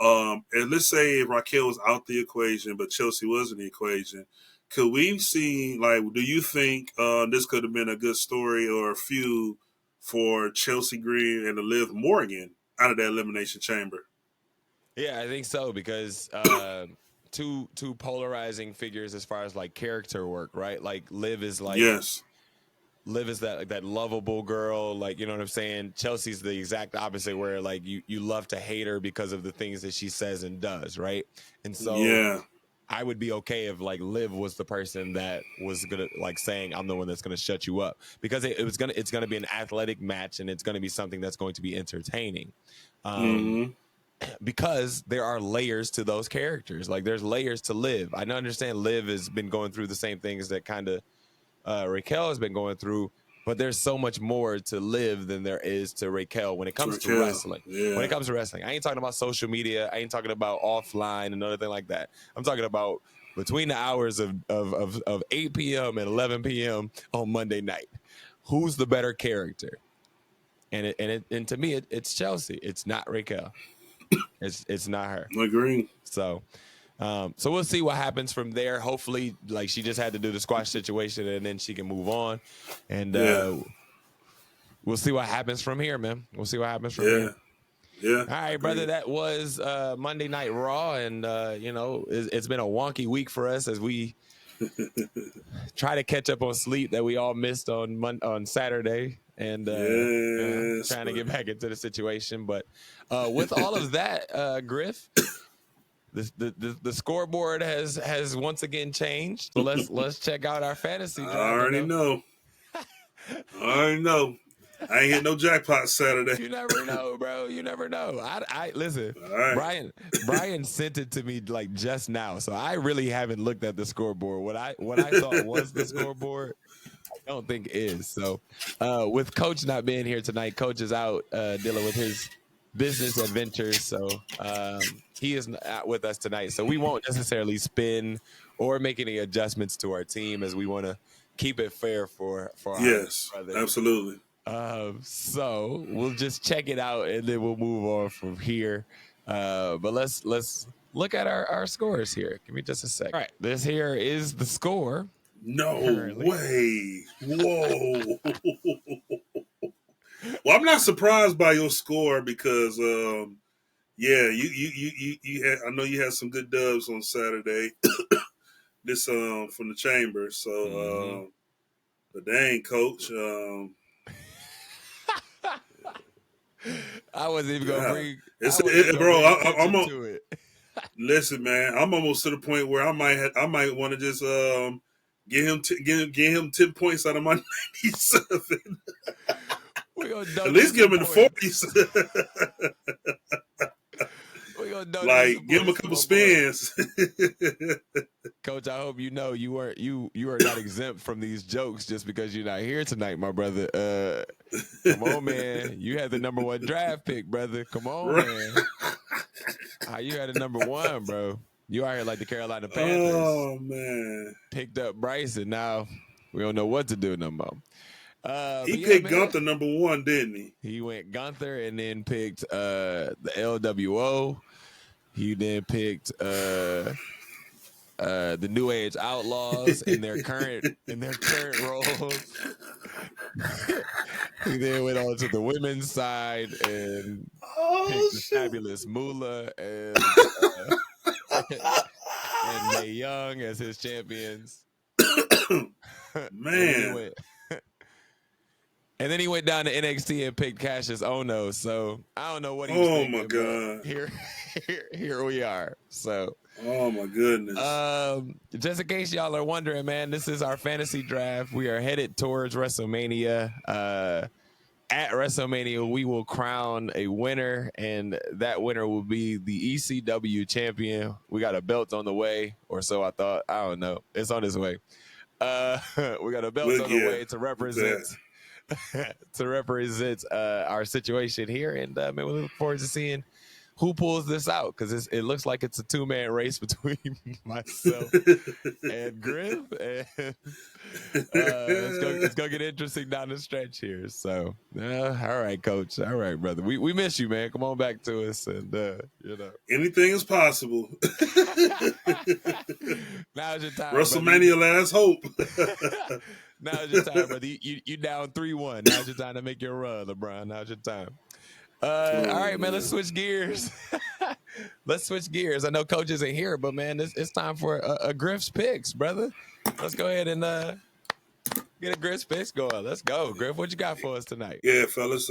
And let's say Raquel was out the equation, but Chelsea was in the equation. Could we see, like, do you think this could have been a good story or a feud for Chelsea Green and Liv Morgan out of that Elimination Chamber? Yeah, I think so, because two polarizing figures as far as like character work, right? Like Liv is like Liv is that lovable girl, like, you know what I'm saying? Chelsea's the exact opposite, where like you love to hate her because of the things that she says and does, right? And so I would be okay if like Liv was the person that was gonna like saying I'm the one that's gonna shut you up, because it's gonna be an athletic match and it's gonna be something that's going to be entertaining. Because there are layers to those characters. Like there's layers to Liv. I understand Liv has been going through the same things that kind of Raquel has been going through, but there's so much more to Liv than there is to Raquel when it comes to wrestling. When it comes to wrestling, I ain't talking about social media. I ain't talking about offline and anything like that. I'm talking about between the hours of 8 p.m. and 11 p.m. on Monday night. Who's the better character? And to me, it's Chelsea. It's not Raquel. It's not her. I agree. So we'll see what happens from there. Hopefully, like, she just had to do the squash situation and then she can move on. And we'll see what happens from here, man. We'll see what happens from here. Yeah. All right, brother. That was Monday Night Raw, and it's been a wonky week for us as we try to catch up on sleep that we all missed on Saturday, and trying to get back into the situation. But with all of that, Griff, the scoreboard has once again changed. So let's check out our fantasy draft. I already know. I ain't hit no jackpot Saturday. You never know, bro. You never know. I listen. Right. Brian sent it to me like just now, so I really haven't looked at the scoreboard. What I thought was the scoreboard, I don't think is. So, with Coach not being here tonight, Coach is out dealing with his business adventures, so he is not with us tonight. So we won't necessarily spin or make any adjustments to our team, as we want to keep it fair for our brothers. Absolutely. So we'll just check it out and then we'll move on from here. But let's look at our scores here. Give me just a sec. All right, this here is the score. No way. Whoa. Well, I'm not surprised by your score because you had, I know you had some good dubs on Saturday. This from the chamber. So but dang, Coach. I wasn't even gonna bring I'm to it. Listen, man, I'm almost to the point where I might want to just get him 10 points out of my 97. At least give him the 40s. Like, give him a couple spins. Coach, I hope you know you are not exempt from these jokes just because you're not here tonight, my brother. Come on, man. You had the number 1 draft pick, brother. Come on, man. You had a number 1, bro. You out here like the Carolina Panthers. Oh, man. Picked up Bryce, and now we don't know what to do no more. He picked Gunther number 1, didn't he? He went Gunther and then picked the LWO. He then picked the New Age Outlaws in their current roles. He then went on to the women's side and picked the Fabulous Moolah and Mae Young as his champions. Man. And then he went down to NXT and picked Cassius Ohno. So I don't know what he was Oh thinking. my God. Here we are. So oh my goodness. Just in case y'all are wondering, man, this is our fantasy draft. We are headed towards WrestleMania. At WrestleMania, we will crown a winner, and that winner will be the ECW champion. We got a belt on the way, or so I thought. I don't know. It's on its way. We got a belt on the way to represent our situation here, and man, we look forward to seeing who pulls this out, because it looks like it's a 2-man race between myself and Griff, and it's gonna get interesting down the stretch here. So, all right, Coach. All right, brother. We miss you, man. Come on back to us, and anything is possible. Now's your time, WrestleMania last hope. Now's your time, brother. You down 3-1. Now's your time to make your run, LeBron. Now's your time. All right, man. Let's switch gears. I know Coach isn't here, but man, it's time for a Griff's picks, brother. Let's go ahead and get a Griff's picks going. Let's go, Griff. What you got for us tonight? Yeah, fellas.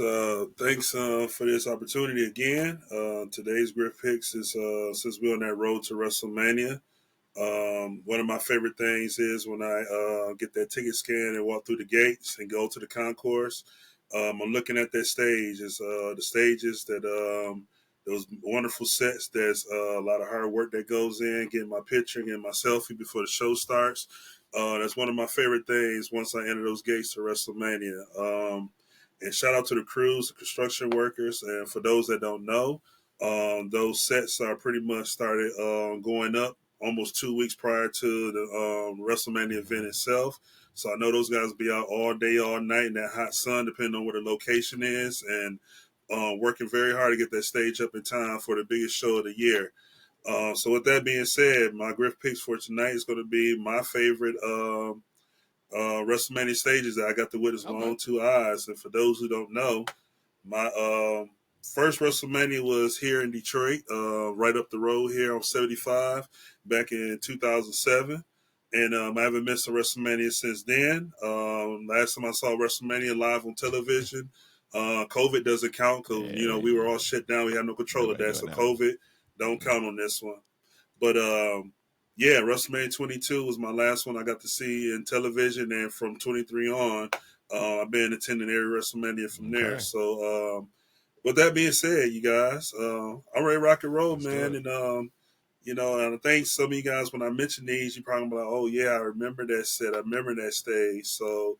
Thanks for this opportunity again. Today's Griff picks is since we're on that road to WrestleMania. One of my favorite things is when I get that ticket scan and walk through the gates and go to the concourse. I'm looking at that stage. It's the stages that those wonderful sets. There's a lot of hard work that goes in getting my picture, getting my selfie before the show starts. That's one of my favorite things once I enter those gates to WrestleMania. And shout out to the crews, the construction workers, and for those that don't know, those sets are pretty much started going up almost 2 weeks prior to the WrestleMania event itself. So I know those guys will be out all day, all night in that hot sun, depending on where the location is, and working very hard to get that stage up in time for the biggest show of the year. So with that being said, my Griff picks for tonight is going to be my favorite WrestleMania stages that I got to witness with my own two eyes. And for those who don't know, my first WrestleMania was here in Detroit, right up the road here on 75, back in 2007. And I haven't missed a WrestleMania since then. Last time I saw WrestleMania live on television, COVID doesn't count because, we were all shut down. We had no control of that. So COVID don't count on this one. But, yeah, WrestleMania 22 was my last one I got to see in television. And from 23 on, I've been attending every WrestleMania from there. So, with that being said, you guys, I'm ready to rock and roll, man. And, and I think some of you guys, when I mention these, you're probably like, oh, yeah, I remember that set. I remember that stage. So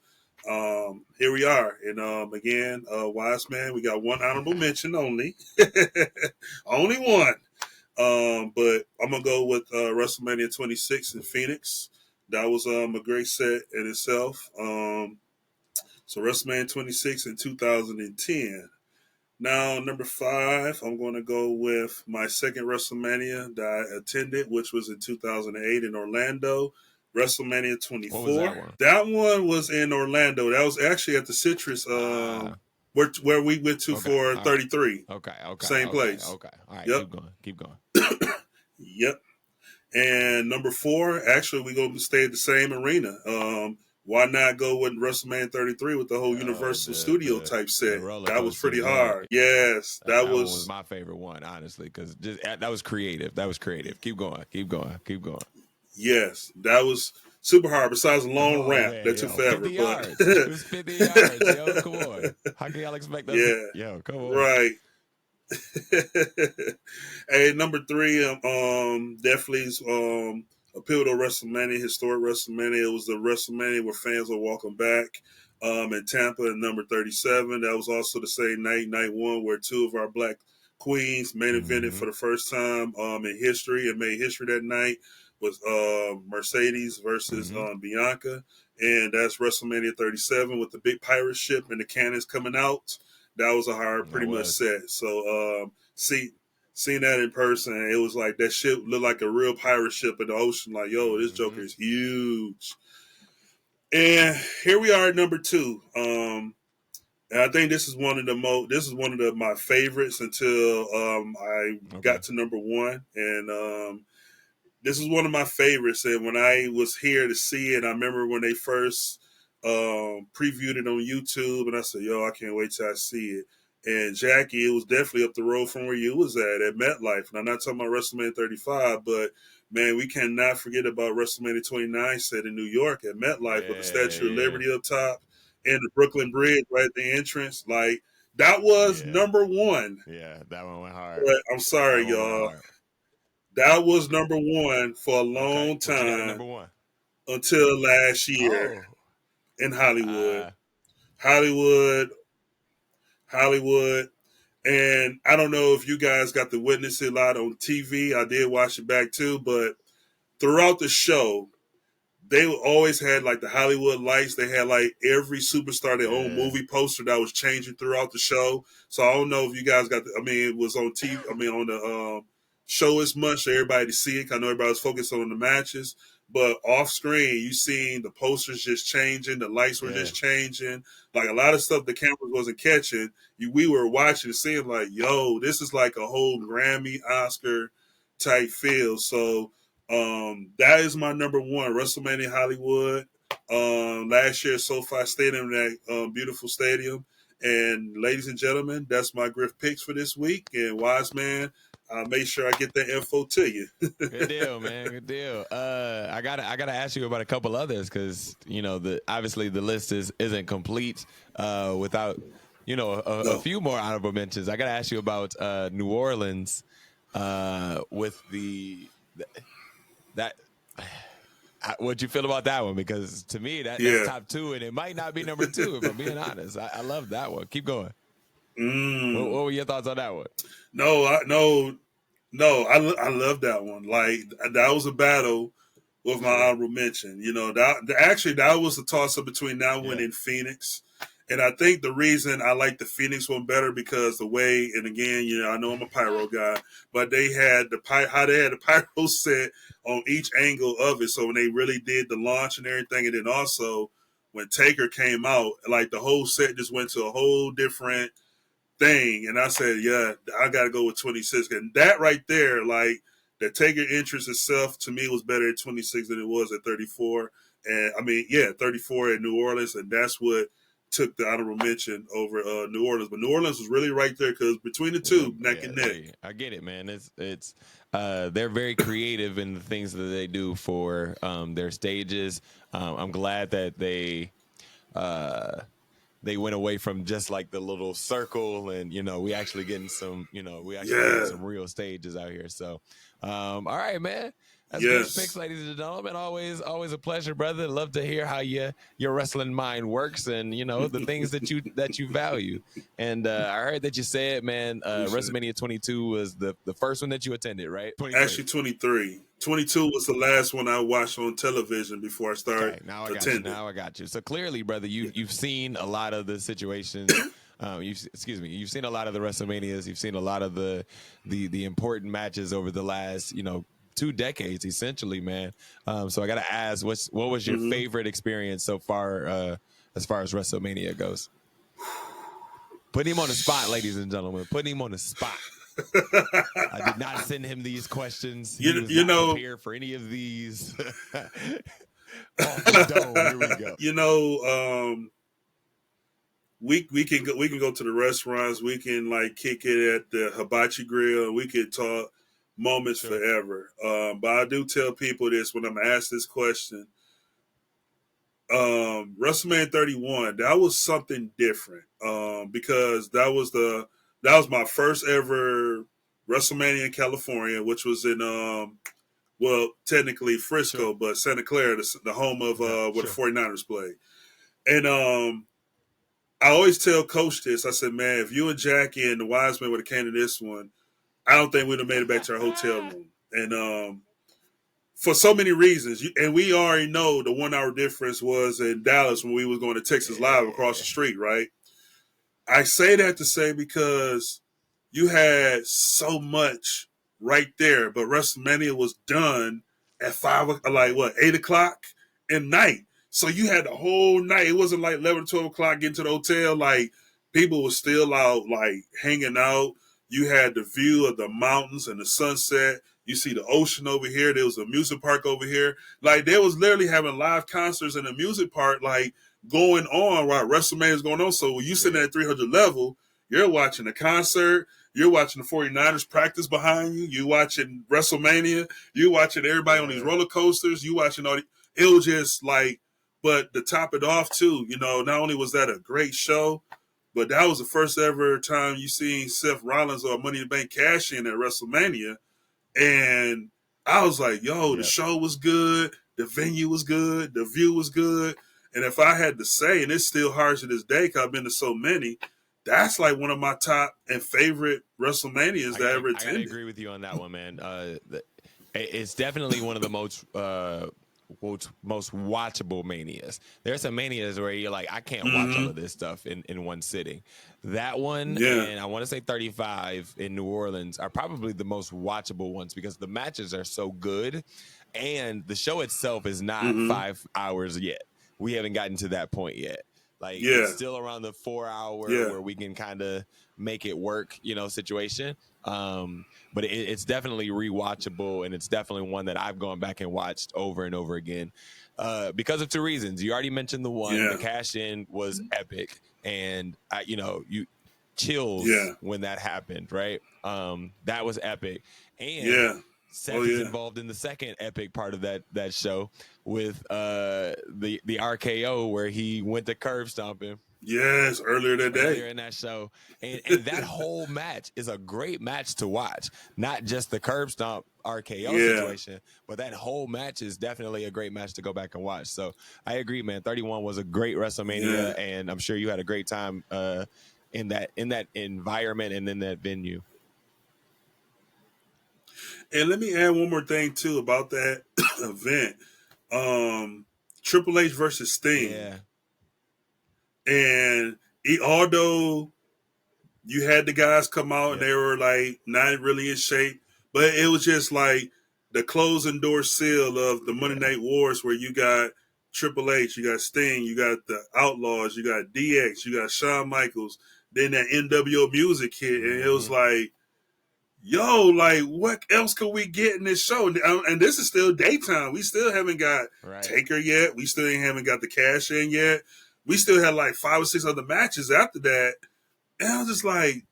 here we are. And again, Wise Man, we got one honorable mention only. Only one. But I'm going to go with WrestleMania 26 in Phoenix. That was a great set in itself. So WrestleMania 26 in 2010. Now, number 5, I'm going to go with my second WrestleMania that I attended, which was in 2008 in Orlando, WrestleMania 24. What was that one? That one was in Orlando. That was actually at the Citrus, where we went to for 33. Okay. Same place. Okay. All right. Yep. Keep going. Yep. And number 4, actually, we're going to stay at the same arena. Why not go with WrestleMania 33 with the whole Universal Studio type set? That was pretty hard. Yes, that was my favorite one, honestly, because that was creative. Keep going. Yes, that was super hard. Besides a long ramp that took forever. 50 yards. It was 50 yards. Yo, come on. How can y'all expect that? Yeah. Yo, come on. Right. Hey, number 3, definitely a pivotal WrestleMania, historic WrestleMania. It was the WrestleMania where fans were walking back in Tampa at number 37. That was also the same night 1, where 2 of our black queens main evented for the first time in history and made history that night. Was Mercedes versus Bianca. And that's WrestleMania 37 with the big pirate ship and the cannons coming out. That was a hard, pretty much set. So, seeing that in person, it was like that ship looked like a real pirate ship in the ocean. Like, yo, this Joker is huge. And here we are at number 2. And I think this is one of my favorites until I got to number 1. And this is one of my favorites. And when I was here to see it, I remember when they first previewed it on YouTube, and I said, "Yo, I can't wait till I see it." And Jackie, it was definitely up the road from where you was at MetLife. And I'm not talking about WrestleMania 35, but man, we cannot forget about WrestleMania 29 set in New York at MetLife with the Statue of Liberty up top and the Brooklyn Bridge right at the entrance. Like, that was number one. Yeah, that one went hard. But I'm sorry, y'all. That was number one for a long time. Number one until last year in Hollywood. Hollywood. And I don't know if you guys got to witness it a lot on TV. I did watch it back too, but throughout the show, they always had like the Hollywood lights. They had like every superstar their own movie poster that was changing throughout the show. So I don't know if you guys got. It was on TV. On the show as much for everybody to see it. I know everybody was focused on the matches, but off screen, you seen the posters just changing, the lights were just changing. Like a lot of stuff the cameras wasn't catching. We were watching, seeing like, yo, this is like a whole Grammy, Oscar type feel. So that is my number one, WrestleMania Hollywood. Last year, SoFi Stadium, that beautiful stadium. And ladies and gentlemen, that's my Griff picks for this week. And Wise Man, I'll make sure I get that info to you. Good deal, man. Good deal. I gotta ask you about a couple others because obviously the list isn't complete without a few more honorable mentions. I gotta ask you about New Orleans with that. What'd you feel about that one? Because to me, that's top two, and it might not be number two, if I'm being honest. I love that one. Keep going. What were your thoughts on that one? I love that one. Like, that was a battle with my honorable mention. That was a toss-up between that one and Phoenix. And I think the reason I like the Phoenix one better because the way, and again, I know I'm a pyro guy, but they had the pyro set on each angle of it. So when they really did the launch and everything, and then also when Taker came out, like the whole set just went to a whole different thing. And I said, I got to go with 26. And that right there, like the Taker entrance itself to me was better at 26 than it was at 34. And 34 at New Orleans. And that's what took the honorable mention over New Orleans. But New Orleans was really right there because between the two, neck and neck. I get it, man. It's they're very creative in the things that they do for their stages. I'm glad that they went away from just like the little circle and, we actually getting some, getting some real stages out here. So, all right, man. That's good picks, ladies and gentlemen. Always a pleasure, brother. Love to hear how your wrestling mind works and, the things that you value. And I heard that you said, man, WrestleMania 22 was the first one that you attended, right? 23. Actually, 23. 22 was the last one I watched on television before I started attending. Now I got you. So clearly, brother, you've seen a lot of the situations. You've seen a lot of the WrestleManias. You've seen a lot of the important matches over the last, 2 decades, essentially, man. So I got to ask, what was your favorite experience so far as WrestleMania goes? Put him on the spot, ladies and gentlemen. Put him on the spot. I did not send him these questions. He was not prepared for any of these. Off the dome. Here we go. We can go to the restaurants. We can like kick it at the Hibachi Grill. We could talk moments forever. But I do tell people this when I'm asked this question. WrestleMania 31, that was something different. Because that was my first ever WrestleMania in California, which was in technically Frisco, but Santa Clara, the home of where the 49ers play. And I always tell Coach this. I said, man, if you and Jackie and the Wise Men would have came to this one, I don't think we'd have made it back to our hotel room. And for so many reasons. And we already know the 1 hour difference was in Dallas when we was going to Texas Live across the street, right? I say that to say because you had so much right there, but WrestleMania was done at 8 o'clock at night. So you had the whole night. It wasn't like 11, 12 o'clock getting to the hotel. Like people were still out, like hanging out. You had the view of the mountains and the sunset. You see the ocean over here. There was a music park over here. Like they was literally having live concerts in the music park, like going on while WrestleMania is going on. So when you sitting at 300 level, you're watching a concert, you're watching the 49ers practice behind you, you watching WrestleMania, you watching everybody on these roller coasters, you watching all the, it was just like, but to top it off too, you know, not only was that a great show, but that was the first ever time you seen Seth Rollins or Money in the Bank cash in at WrestleMania. And I was like, yo, the show was good, the venue was good, the view was good. And if I had to say, and it's still hard to this day because I've been to so many, that's like one of my top and favorite WrestleManias that I ever attended. I agree with you on that one, man. It's definitely one of the most watchable manias. There's some manias where you're like, I can't watch all of this stuff in one sitting. That one, and I want to say 35 in New Orleans are probably the most watchable ones because the matches are so good, and the show itself is not 5 hours yet. We haven't gotten to that point yet. Like it's still around the 4 hour where we can kind of make it work, you know, situation. But it's definitely rewatchable, and it's definitely one that I've gone back and watched over and over again because of two reasons. You already mentioned the one, the cash in was epic, and you know, you chills when that happened, right? That was epic, and Seth is involved in the second epic part of that show with the RKO where he went to curb stomping. Yes, earlier that day. Earlier in that show. And that whole match is a great match to watch. Not just the curb stomp RKO situation, but that whole match is definitely a great match to go back and watch. So I agree, man. 31 was a great WrestleMania, and I'm sure you had a great time in that environment and in that venue. And let me add one more thing too about that event. Triple H versus Sting. Yeah. And although you had the guys come out and they were like not really in shape, but it was just like the closing door seal of the Monday Night Wars where you got Triple H, you got Sting, you got the Outlaws, you got BDixx, you got Shawn Michaels, then that NWO music hit, and it was like, yo, like, what else could we get in this show? And this is still daytime. We still haven't got Taker yet. We still haven't got the cash in yet. We still had like 5 or 6 other matches after that. And I was just like,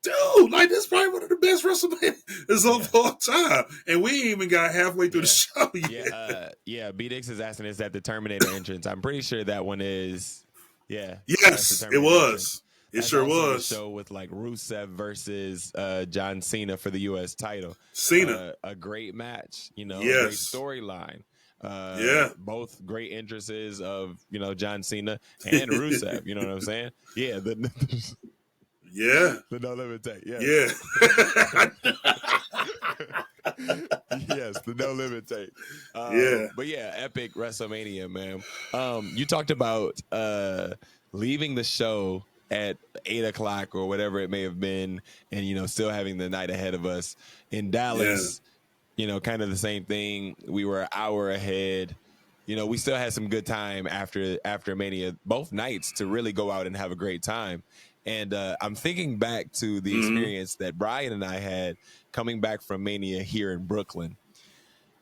dude, like, this is probably one of the best WrestleManias of all time. And we ain't even got halfway through the show yet. BDixx is asking, is that the Terminator entrance? I'm pretty sure that one is, Yes, it was. That's sure also was. A show with like Rusev versus John Cena for the U.S. title. A great match, you know, great storyline. Both great entrances of, you know, John Cena and Rusev. You know what I'm saying? Yeah. The No Limit Take. Yes, the No Limit Take. But epic WrestleMania, man. You talked about leaving the show at 8 o'clock or whatever it may have been, and, you know, still having the night ahead of us in Dallas. You know, kind of the same thing. We were an hour ahead. You know, we still had some good time after Mania, both nights, to really go out and have a great time. And I'm thinking back to the experience that Brian and I had coming back from Mania here in Brooklyn.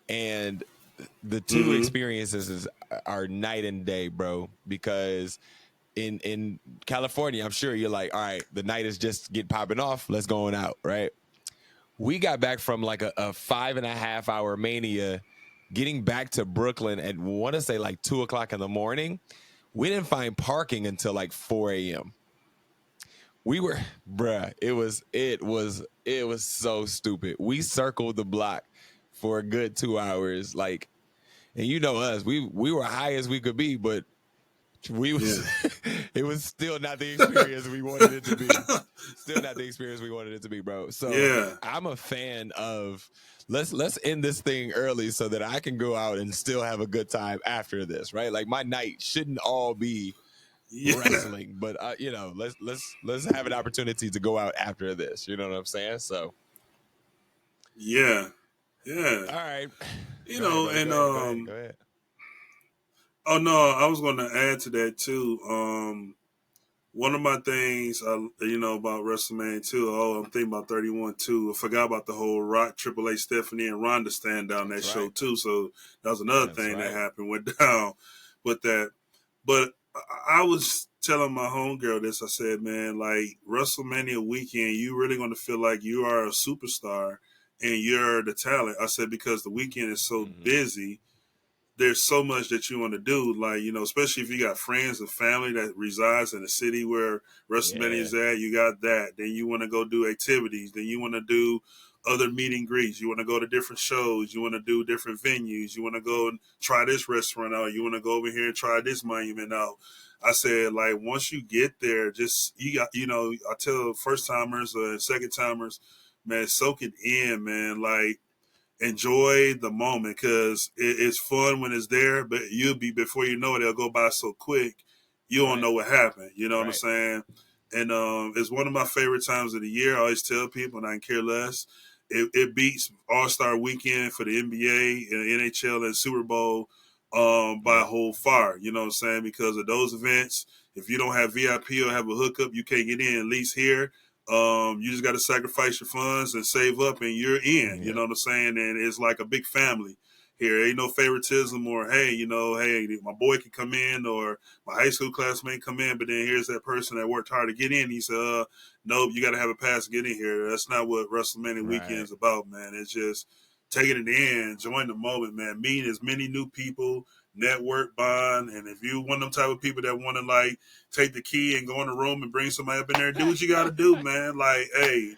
And the two experiences are night and day, bro, because in California, I'm sure you're like, all right, the night is just get popping off. Let's go on out, right? We got back from like a 5.5 hour Mania, getting back to Brooklyn at, I want to say, like 2 o'clock in the morning. We didn't find parking until like 4 a.m. We were, it was so stupid. We circled the block for a good 2 hours, like, and you know us, we were high as we could be, but it was still not the experience we wanted it to be. Still not the experience we wanted it to be, bro. So I'm a fan of let's end this thing early so that I can go out and still have a good time after this, right? Like, my night shouldn't all be wrestling, but you know, let's have an opportunity to go out after this. You know what I'm saying? So all right, you know, and go ahead. Oh no, I was going to add to that too. One of my things, you know, about WrestleMania too. I'm thinking about 31 too. I forgot about the whole Rock, Triple H, Stephanie, and Ronda stand down that show too. So that was another thing that happened, went down with that. But I was telling my homegirl this. I said, man, like WrestleMania weekend, you really going to feel like you are a superstar and you're the talent. I said, because the weekend is so busy, there's so much that you want to do, like, especially if you got friends and family that resides in the city where WrestleMania is at. You got that. Then you want to go do activities. Then you want to do other meet and greets. You want to go to different shows. You want to do different venues. You want to go and try this restaurant out. You want to go over here and try this monument out. I said, like, once you get there, just you got, I tell first timers or second timers, man, soak it in, man. Like, enjoy the moment, because it's fun when it's there, but you'll be, before you know it, it'll go by so quick you don't know what happened. You know what I'm saying? And it's one of my favorite times of the year. I always tell people, and I can care less. It beats All-Star Weekend for the NBA and NHL and Super Bowl by a whole far. You know what I'm saying? Because of those events, if you don't have VIP or have a hookup, you can't get in. At least here, you just got to sacrifice your funds and save up, and you're in. You know what I'm saying? And it's like a big family here. Ain't no favoritism or, hey, my boy can come in or my high school classmate come in, but then here's that person that worked hard to get in. He said, nope, you got to have a pass to get in here. That's not what WrestleMania weekend is about, man. It's just taking it in, enjoying the moment, man. Meeting as many new people, network, bond. And if you one of them type of people that want to, like, take the key and go in the room and bring somebody up in there, do what you got to do, man. Like, hey,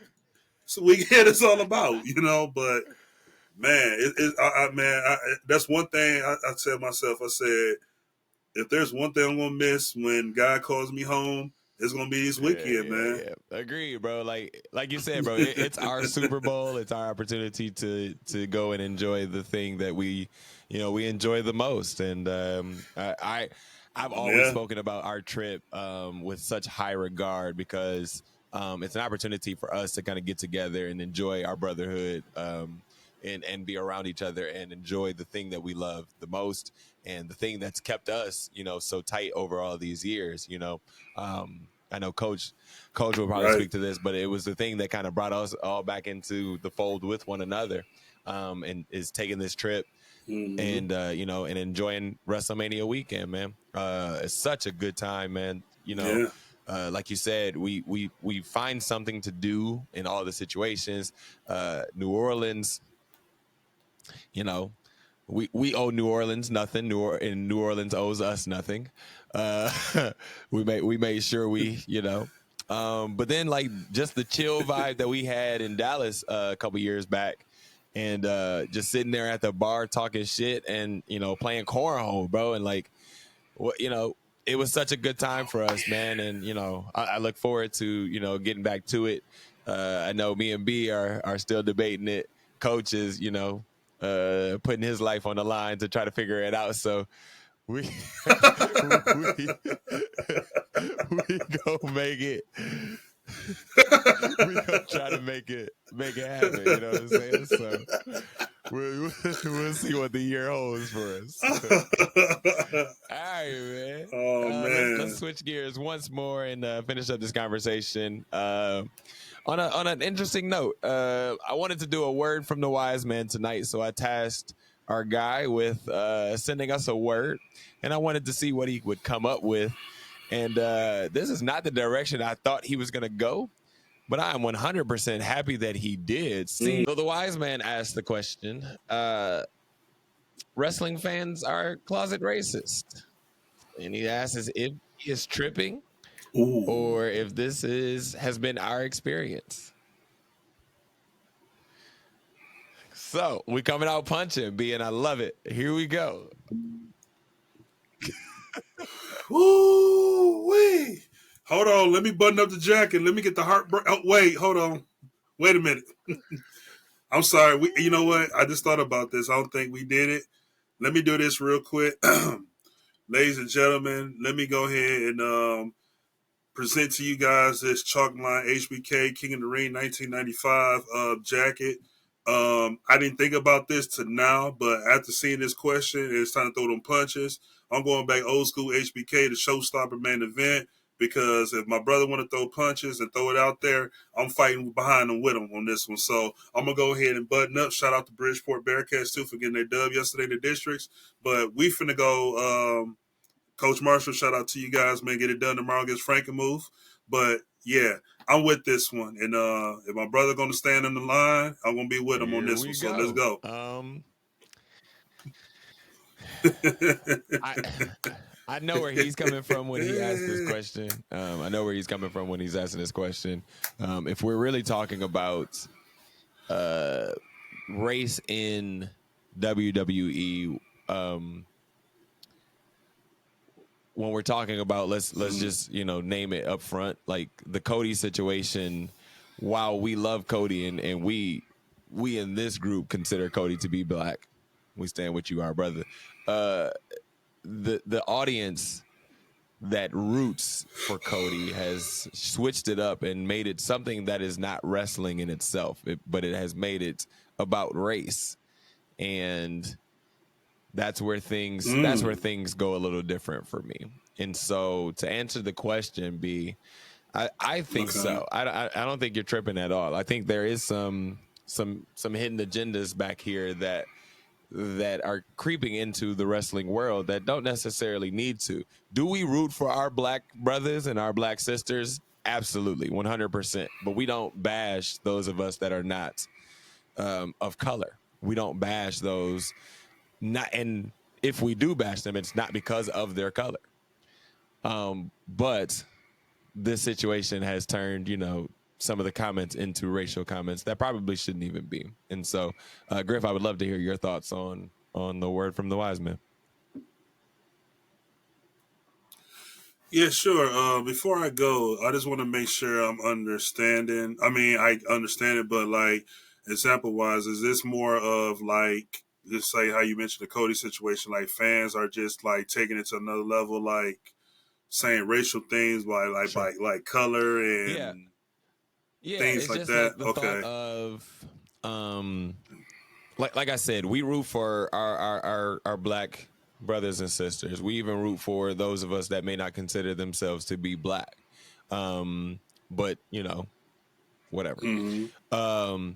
so weekend it's all about, but man, that's one thing I tell myself. I said, if there's one thing I'm going to miss when God calls me home, it's going to be this weekend, man. Yeah. Agreed, bro. Like you said, bro, it's our Super Bowl. It's our opportunity to go and enjoy the thing that we enjoy the most. And I've always spoken about our trip with such high regard, because it's an opportunity for us to kind of get together and enjoy our brotherhood, and be around each other and enjoy the thing that we love the most, and the thing that's kept us, so tight over all these years. I know Coach will probably speak to this, but it was the thing that kind of brought us all back into the fold with one another, and is taking this trip. And and enjoying WrestleMania weekend, man. It's such a good time, man. Like you said, we find something to do in all the situations. New Orleans, we owe New Orleans nothing. And New Orleans owes us nothing. We made sure but then, like, just the chill vibe that we had in Dallas a couple years back, and just sitting there at the bar talking shit and playing cornhole, bro, and like, it was such a good time for us, man. And I look forward to getting back to it. I know me and B are still debating it. Coach is putting his life on the line to try to figure it out. So we we go make it. We gonna try to make it happen. You know what I'm saying? So we'll see what the year holds for us. All right, man. Oh man. Let's switch gears once more and finish up this conversation. On an interesting note, I wanted to do a word from the wise man tonight, so I tasked our guy with sending us a word, and I wanted to see what he would come up with. And this is not the direction I thought he was going to go, but I am 100% happy that he did. So the wise man asked the question, wrestling fans are closet racist. And he asks if he is tripping, or if this has been our experience. So we coming out punching, B, and I love it. Here we go. Woo-wee. Hold on, let me button up the jacket. Let me get the heartbreak. Oh, wait, hold on. Wait a minute. I'm sorry. You know what? I just thought about this. I don't think we did it. Let me do this real quick. Ladies and gentlemen, let me go ahead and present to you guys this chalk line HBK King of the Ring 1995 jacket. I didn't think about this to now, but after seeing this question, it's time to throw them punches. I'm going back old school HBK, the showstopper main event, because if my brother want to throw punches and throw it out there, I'm fighting behind him with him on this one. So I'm going to go ahead and button up. Shout out to Bridgeport Bearcats, too, for getting their dub yesterday, the districts. But we finna go Coach Marshall, shout out to you guys, man. Get it done tomorrow against Frankenmuth. But yeah, I'm with this one. And if my brother gonna stand in the line, I'm gonna be with him on Here this we one. So let's go. go. I know where he's coming from when he asked this question. I know where he's coming from when he's asking this question. If we're really talking about race in WWE, when we're talking about let's just name it up front, like the Cody situation. While we love Cody and we in this group consider Cody to be black, we stand with you, our brother. The audience that roots for Cody has switched it up and made it something that is not wrestling in itself, but it has made it about race, and that's where things go a little different for me. And so to answer the question, B, I think so. I don't think you're tripping at all. I think there is some hidden agendas back here that are creeping into the wrestling world that don't necessarily need to. Do we root for our black brothers and our black sisters? Absolutely, 100%. But we don't bash those of us that are not of color. We don't bash those. And if we do bash them, it's not because of their color. But this situation has turned, some of the comments into racial comments that probably shouldn't even be. And so, Griff, I would love to hear your thoughts on the word from the wise man. Yeah, sure. Before I go, I just want to make sure I'm understanding. I mean, I understand it, but like example wise, is this more of like just say how you mentioned the Cody situation? Like fans are just like taking it to another level, like saying racial things by like color and things it's like just that. like the thought of like I said, we root for our black brothers and sisters. We even root for those of us that may not consider themselves to be black. But whatever. Mm-hmm.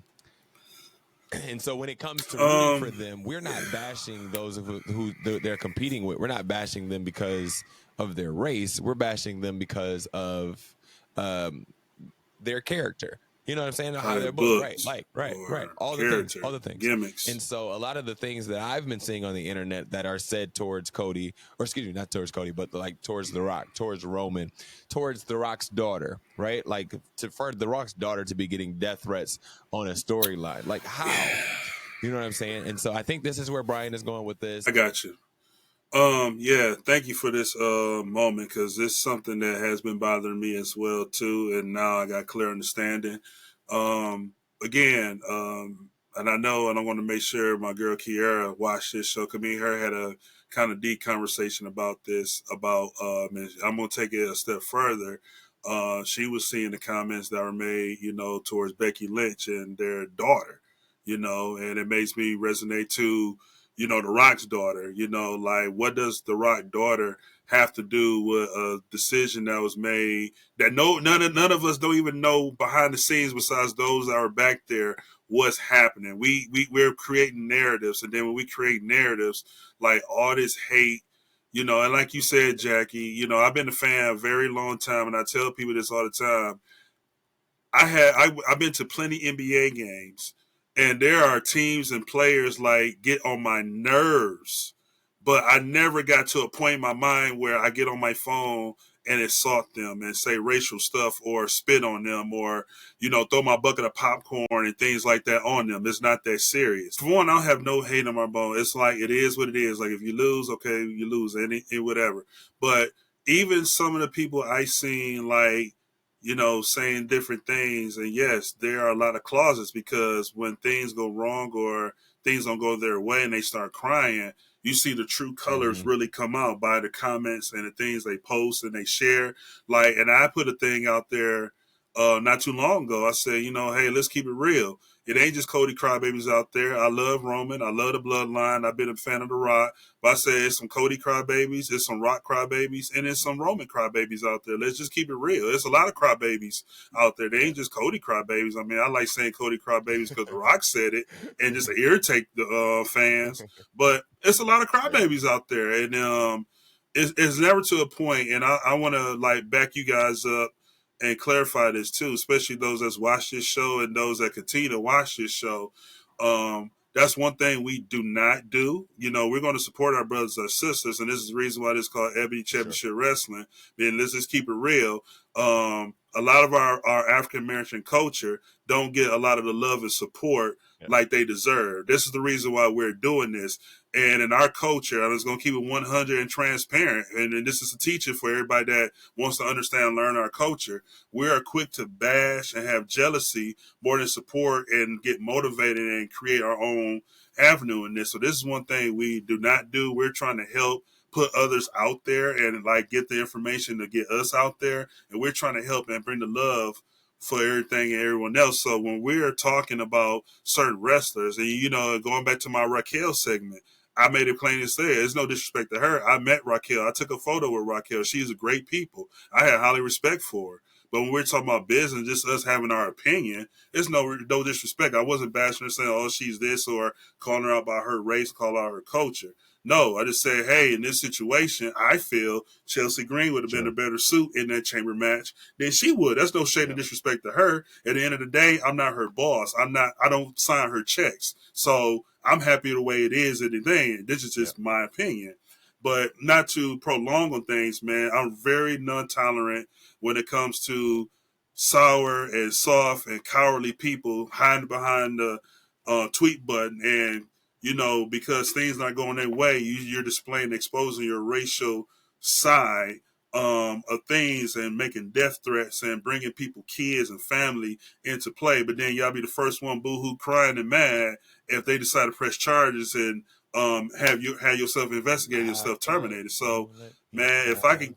And so when it comes to rooting for them, we're not bashing those who they're competing with. We're not bashing them because of their race. We're bashing them because of their character. You know what I'm saying? How they're booked. Right. All the things. Gimmicks. And so a lot of the things that I've been seeing on the internet that are said towards Cody, or excuse me, not towards Cody, but like towards The Rock, towards Roman, towards The Rock's daughter, right? Like for The Rock's daughter to be getting death threats on a storyline. Like how? You know what I'm saying? And so I think this is where Brian is going with this. I got you. Yeah, thank you for this moment because this is something that has been bothering me as well too, and now I got clear understanding. Again, and I know, and I want to make sure my girl Kiera watched this show. Cause me and her had a kind of deep conversation about this. And I'm gonna take it a step further. She was seeing the comments that were made, towards Becky Lynch and their daughter, and it makes me resonate too. The Rock's daughter, like what does the Rock daughter have to do with a decision that was made that none of us don't even know behind the scenes besides those that are back there what's happening. We're creating narratives, and then when we create narratives, like all this hate, and like you said, Jackie, I've been a fan a very long time, and I tell people this all the time. I've been to plenty NBA games, and there are teams and players like get on my nerves, but I never got to a point in my mind where I get on my phone and assault them and say racial stuff or spit on them or throw my bucket of popcorn and things like that on them. It's not that serious. For one, I don't have no hate on my bone. It's like it is what it is. Like if you lose, okay, you lose, and whatever. But even some of the people I seen like saying different things. And yes, there are a lot of clauses because when things go wrong or things don't go their way and they start crying, you see the true colors really come out by the comments and the things they post and they share. Like, and I put a thing out there not too long ago. I said, hey, let's keep it real. It ain't just Cody crybabies out there. I love Roman. I love the bloodline. I've been a fan of The Rock. But I said it's some Cody crybabies, it's some Rock crybabies, and it's some Roman crybabies out there. Let's just keep it real. There's a lot of crybabies out there. They ain't just Cody crybabies. I mean, I like saying Cody crybabies because The Rock said it and just irritate the fans. But it's a lot of crybabies out there. And it's never to a point, and I want to like back you guys up and clarify this too, especially those that's watched this show and those that continue to watch this show. That's one thing we do not do. You know, we're going to support our brothers and sisters, and this is the reason why this is called Ebony Championship Wrestling. Then let's just keep it real. A lot of our African American culture don't get a lot of the love and support like they deserve. This is the reason why we're doing this. And in our culture, I'm just going to keep it 100 and transparent. And this is a teaching for everybody that wants to understand and learn our culture. We are quick to bash and have jealousy more than support and get motivated and create our own avenue in this. So this is one thing we do not do. We're trying to help put others out there and like get the information to get us out there. And we're trying to help and bring the love for everything and everyone else. So when we're talking about certain wrestlers, and you know, going back to my Raquel segment, I made it plain and say, there's no disrespect to her. I met Raquel. I took a photo with Raquel. She's a great people. I had highly respect for her. But when we're talking about business, just us having our opinion, it's no disrespect. I wasn't bashing her saying, oh, she's this, or calling her out by her race, calling out her culture. No, I just said, hey, in this situation, I feel Chelsea Green would have been a better suit in that chamber match than she would. That's no shade of disrespect to her. At the end of the day, I'm not her boss. I don't sign her checks. So I'm happy the way it is at the thing. This is just my opinion. But not to prolong on things, man, I'm very non-tolerant when it comes to sour and soft and cowardly people hiding behind the tweet button. And, you know, because things not going their way, you're displaying, exposing your racial side of things and making death threats and bringing people, kids and family into play. But then y'all be the first one boo-hoo crying and mad if they decide to press charges and have yourself investigated, yourself terminated. So, man, if I could,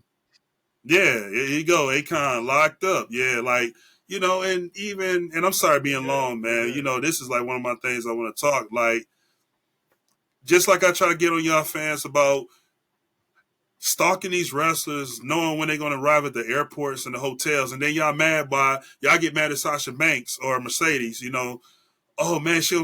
here you go, Akon locked up. Yeah, like, you know, and I'm sorry being long, man. You know, this is like one of my things I want to talk. Like, just like I try to get on y'all fans about stalking these wrestlers, knowing when they're going to arrive at the airports and the hotels, and then y'all get mad at Sasha Banks or Mercedes, you know, oh man, she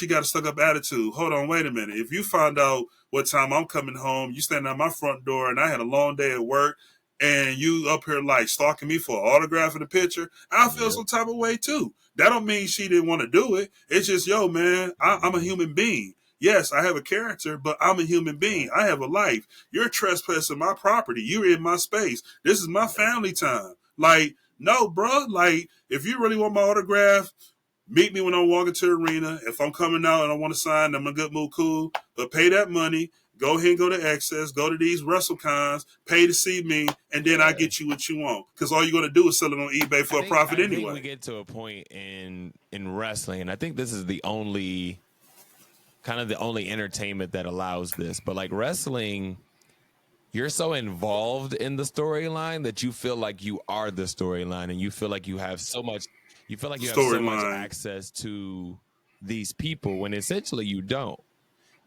got a stuck up attitude. Hold on, wait a minute. If you find out what time I'm coming home, you standing at my front door and I had a long day at work and you up here like stalking me for an autograph and a picture, I feel some type of way too. That don't mean she didn't want to do it. It's just, yo, man, I'm a human being. Yes, I have a character, but I'm a human being. I have a life. You're trespassing my property. You're in my space. This is my family time. Like, no, bro. Like, if you really want my autograph, meet me when I'm walking to the arena. If I'm coming out and I want to sign, I'm in a good mood, cool. But pay that money. Go ahead and go to Access. Go to these WrestleCons. Pay to see me, and then I get you what you want. Because all you're going to do is sell it on eBay for a profit anyway. I think we get to a point in wrestling, and I think this is the only entertainment that allows this. But like wrestling, you're so involved in the storyline that you feel like you are the storyline, and you feel like you have so much. You feel like you have so much access to these people when essentially you don't.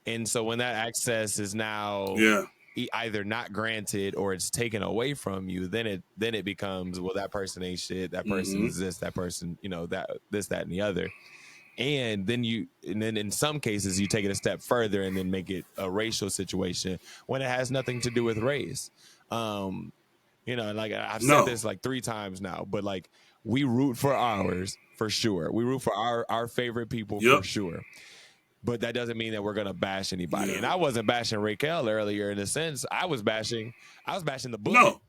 And so when that access is now either not granted or it's taken away from you, then it becomes, well, that person ain't shit. That person is this. That person, you know, that this, that, and the other. And then in some cases you take it a step further and then make it a racial situation when it has nothing to do with race. You know, like I've said this like 3 times now, but like we root for ours for sure. We root for our favorite people for sure. But that doesn't mean that we're gonna bash anybody. And I wasn't bashing Raquel earlier in a sense. I was bashing the booking. No,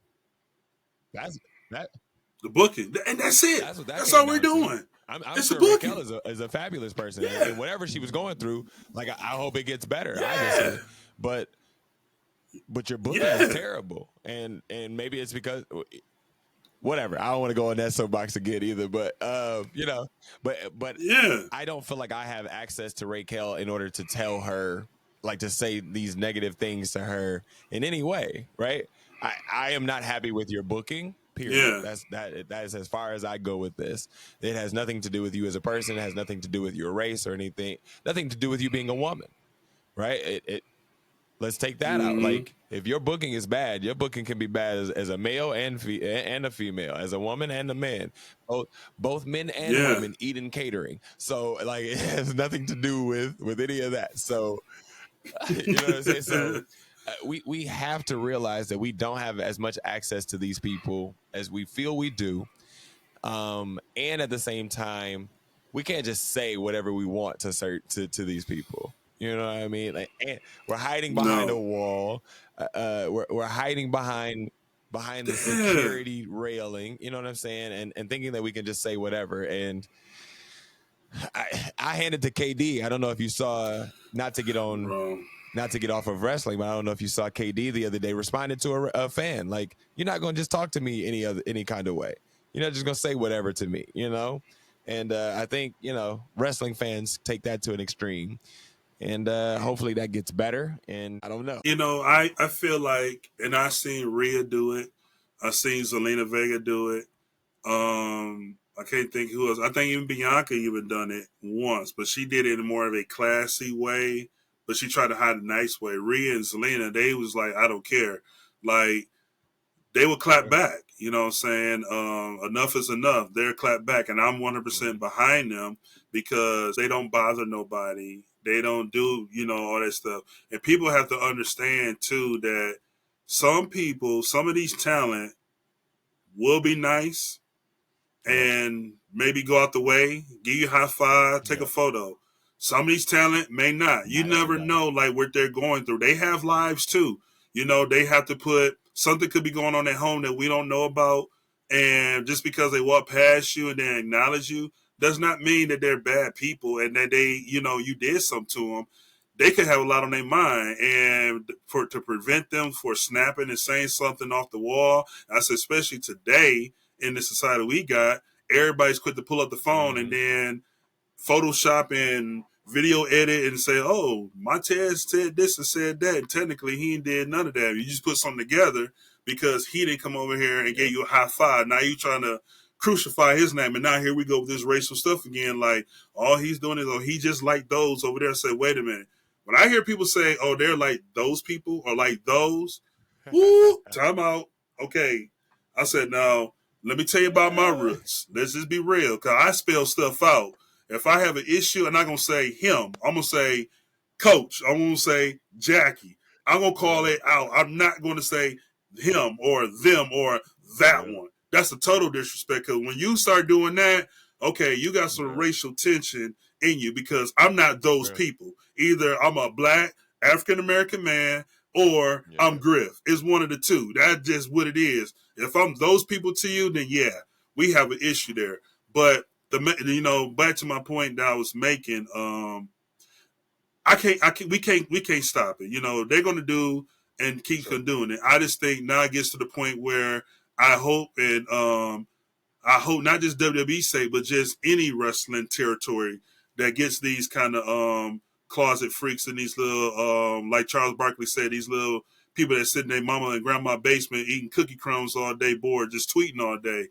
that's the booking, and that's it. That's all we're doing. I'm sure Raquel is a fabulous person, and whatever she was going through, like I hope it gets better. Obviously, but your booking is terrible, and maybe it's because. Whatever. I don't want to go on that soapbox again either, but you know, but I don't feel like I have access to Raquel in order to tell her, like, to say these negative things to her in any way, right? I am not happy with your booking. Period. That is as far as I go with this. It has nothing to do with you as a person. It has nothing to do with your race or anything. Nothing to do with you being a woman, right? Let's take that out. Like, if your booking is bad, your booking can be bad as a male and a female, as a woman and a man. Both men and women eat in catering. So, like, it has nothing to do with any of that. So, you know what I'm saying? So, we have to realize that we don't have as much access to these people as we feel we do. And at the same time, we can't just say whatever we want to these people. You know what I mean? Like, we're hiding behind a wall. We're hiding behind the security railing. You know what I'm saying? And thinking that we can just say whatever. And I handed to KD. I don't know if you saw. Not to get off of wrestling, but I don't know if you saw KD the other day responded to a fan like, "You're not going to just talk to me any kind of way. You're not just going to say whatever to me, you know." And I think, wrestling fans take that to an extreme. And hopefully that gets better. And I don't know. I feel like, and I seen Rhea do it. I seen Zelina Vega do it. I can't think who else. I think even Bianca even done it once, but she did it in more of a classy way. But she tried to hide a nice way. Rhea and Zelina, they was like, I don't care. Like, they would clap back. You know what I'm saying? Enough is enough. They're clap back. And I'm 100% behind them because they don't bother nobody. They don't do, all that stuff. And people have to understand, too, that some people, some of these talent will be nice and maybe go out the way, give you a high five, take a photo. Some of these talent may not. You never know, like, what they're going through. They have lives, too. They have to put something could be going on at home that we don't know about. And just because they walk past you and they acknowledge you does not mean that they're bad people and that they, you did something to them. They could have a lot on their mind, and to prevent them for snapping and saying something off the wall. I said, especially today in the society we got, everybody's quick to pull up the phone and then Photoshop and video edit and say, "Oh, Montay said this and said that." And technically, he ain't did none of that. You just put something together because he didn't come over here and gave you a high five. Now you trying to crucify his name, and now here we go with this racial stuff again. Like, all he's doing is, he just like those over there. I said, wait a minute. When I hear people say, "Oh, they're like those people," or like those, woo, time out. Okay, I said, now let me tell you about my roots. Let's just be real, because I spell stuff out. If I have an issue, I'm not going to say him. I'm going to say Coach. I'm going to say Jackie. I'm going to call it out. I'm not going to say him or them or that one. That's a total disrespect, because when you start doing that, okay, you got some racial tension in you, because I'm not those people. Either I'm a black African-American man or I'm Griff. It's one of the two. That's just what it is. If I'm those people to you, then we have an issue there. But back to my point that I was making, we can't stop it. They're going to do and keep doing it. I just think now it gets to the point where I hope not just WWE sake, but just any wrestling territory that gets these kind of closet freaks and these little, like Charles Barkley said, these little people that sit in their mama and grandma basement eating cookie crumbs all day, bored, just tweeting all day.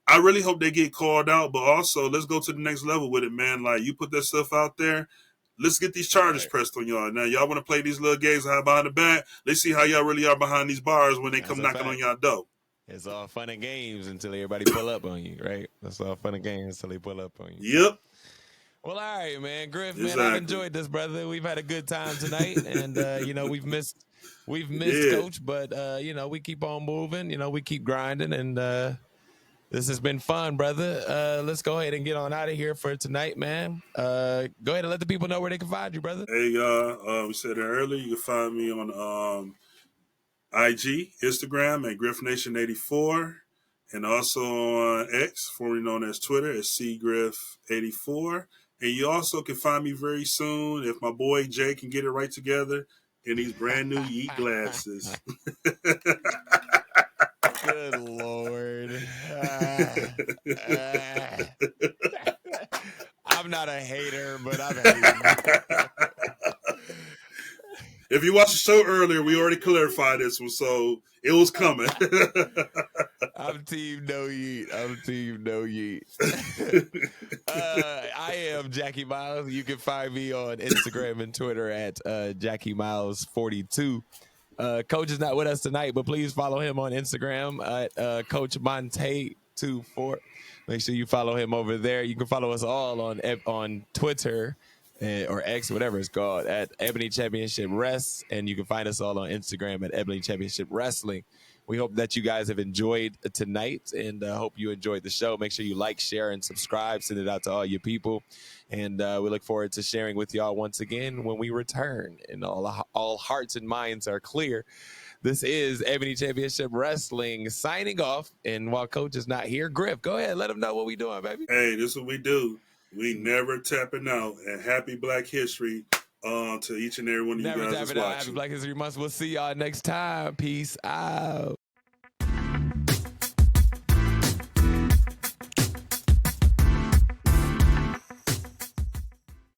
I really hope they get called out, but also let's go to the next level with it, man. Like, you put that stuff out there, let's get these charges pressed on y'all. Now, y'all want to play these little games behind the back? Let's see how y'all really are behind these bars when they come knocking on y'all door. It's all fun and games until everybody pull up on you, right? That's all fun and games until they pull up on you. Yep. Well, all right, man. Griff, man, I've enjoyed this, brother. We've had a good time tonight, and we've missed Coach, but we keep on moving. We keep grinding, and this has been fun, brother. Let's go ahead and get on out of here for tonight, man. Go ahead and let the people know where they can find you, brother. Hey, y'all. We said it earlier. You can find me on IG, Instagram at GriffNation84, and also on X, formerly known as Twitter, at CGriff84. And you also can find me very soon, if my boy Jay can get it right together, in these brand new Yeet glasses. Good Lord. I'm not a hater, but I'm hating. If you watched the show earlier, we already clarified this one, so it was coming. I'm team no yeet. I am Jackie Miles. You can find me on Instagram and Twitter at Jackie Miles 42. Coach is not with us tonight, but please follow him on Instagram at Coach Montay 24. Make sure you follow him over there. You can follow us all on Twitter or X, whatever it's called, at Ebony Championship Rest. And you can find us all on Instagram at Ebony Championship Wrestling. We hope that you guys have enjoyed tonight, and hope you enjoyed the show. Make sure you like, share, and subscribe. Send it out to all your people. And we look forward to sharing with y'all once again when we return. And all hearts and minds are clear. This is Ebony Championship Wrestling signing off. And while Coach is not here, Griff, go ahead. Let them know what we doing, baby. Hey, this is what we do. We never tapping out. And happy Black History to each and every one of you guys that's watching. Happy Black History Month. We'll see y'all next time. Peace out.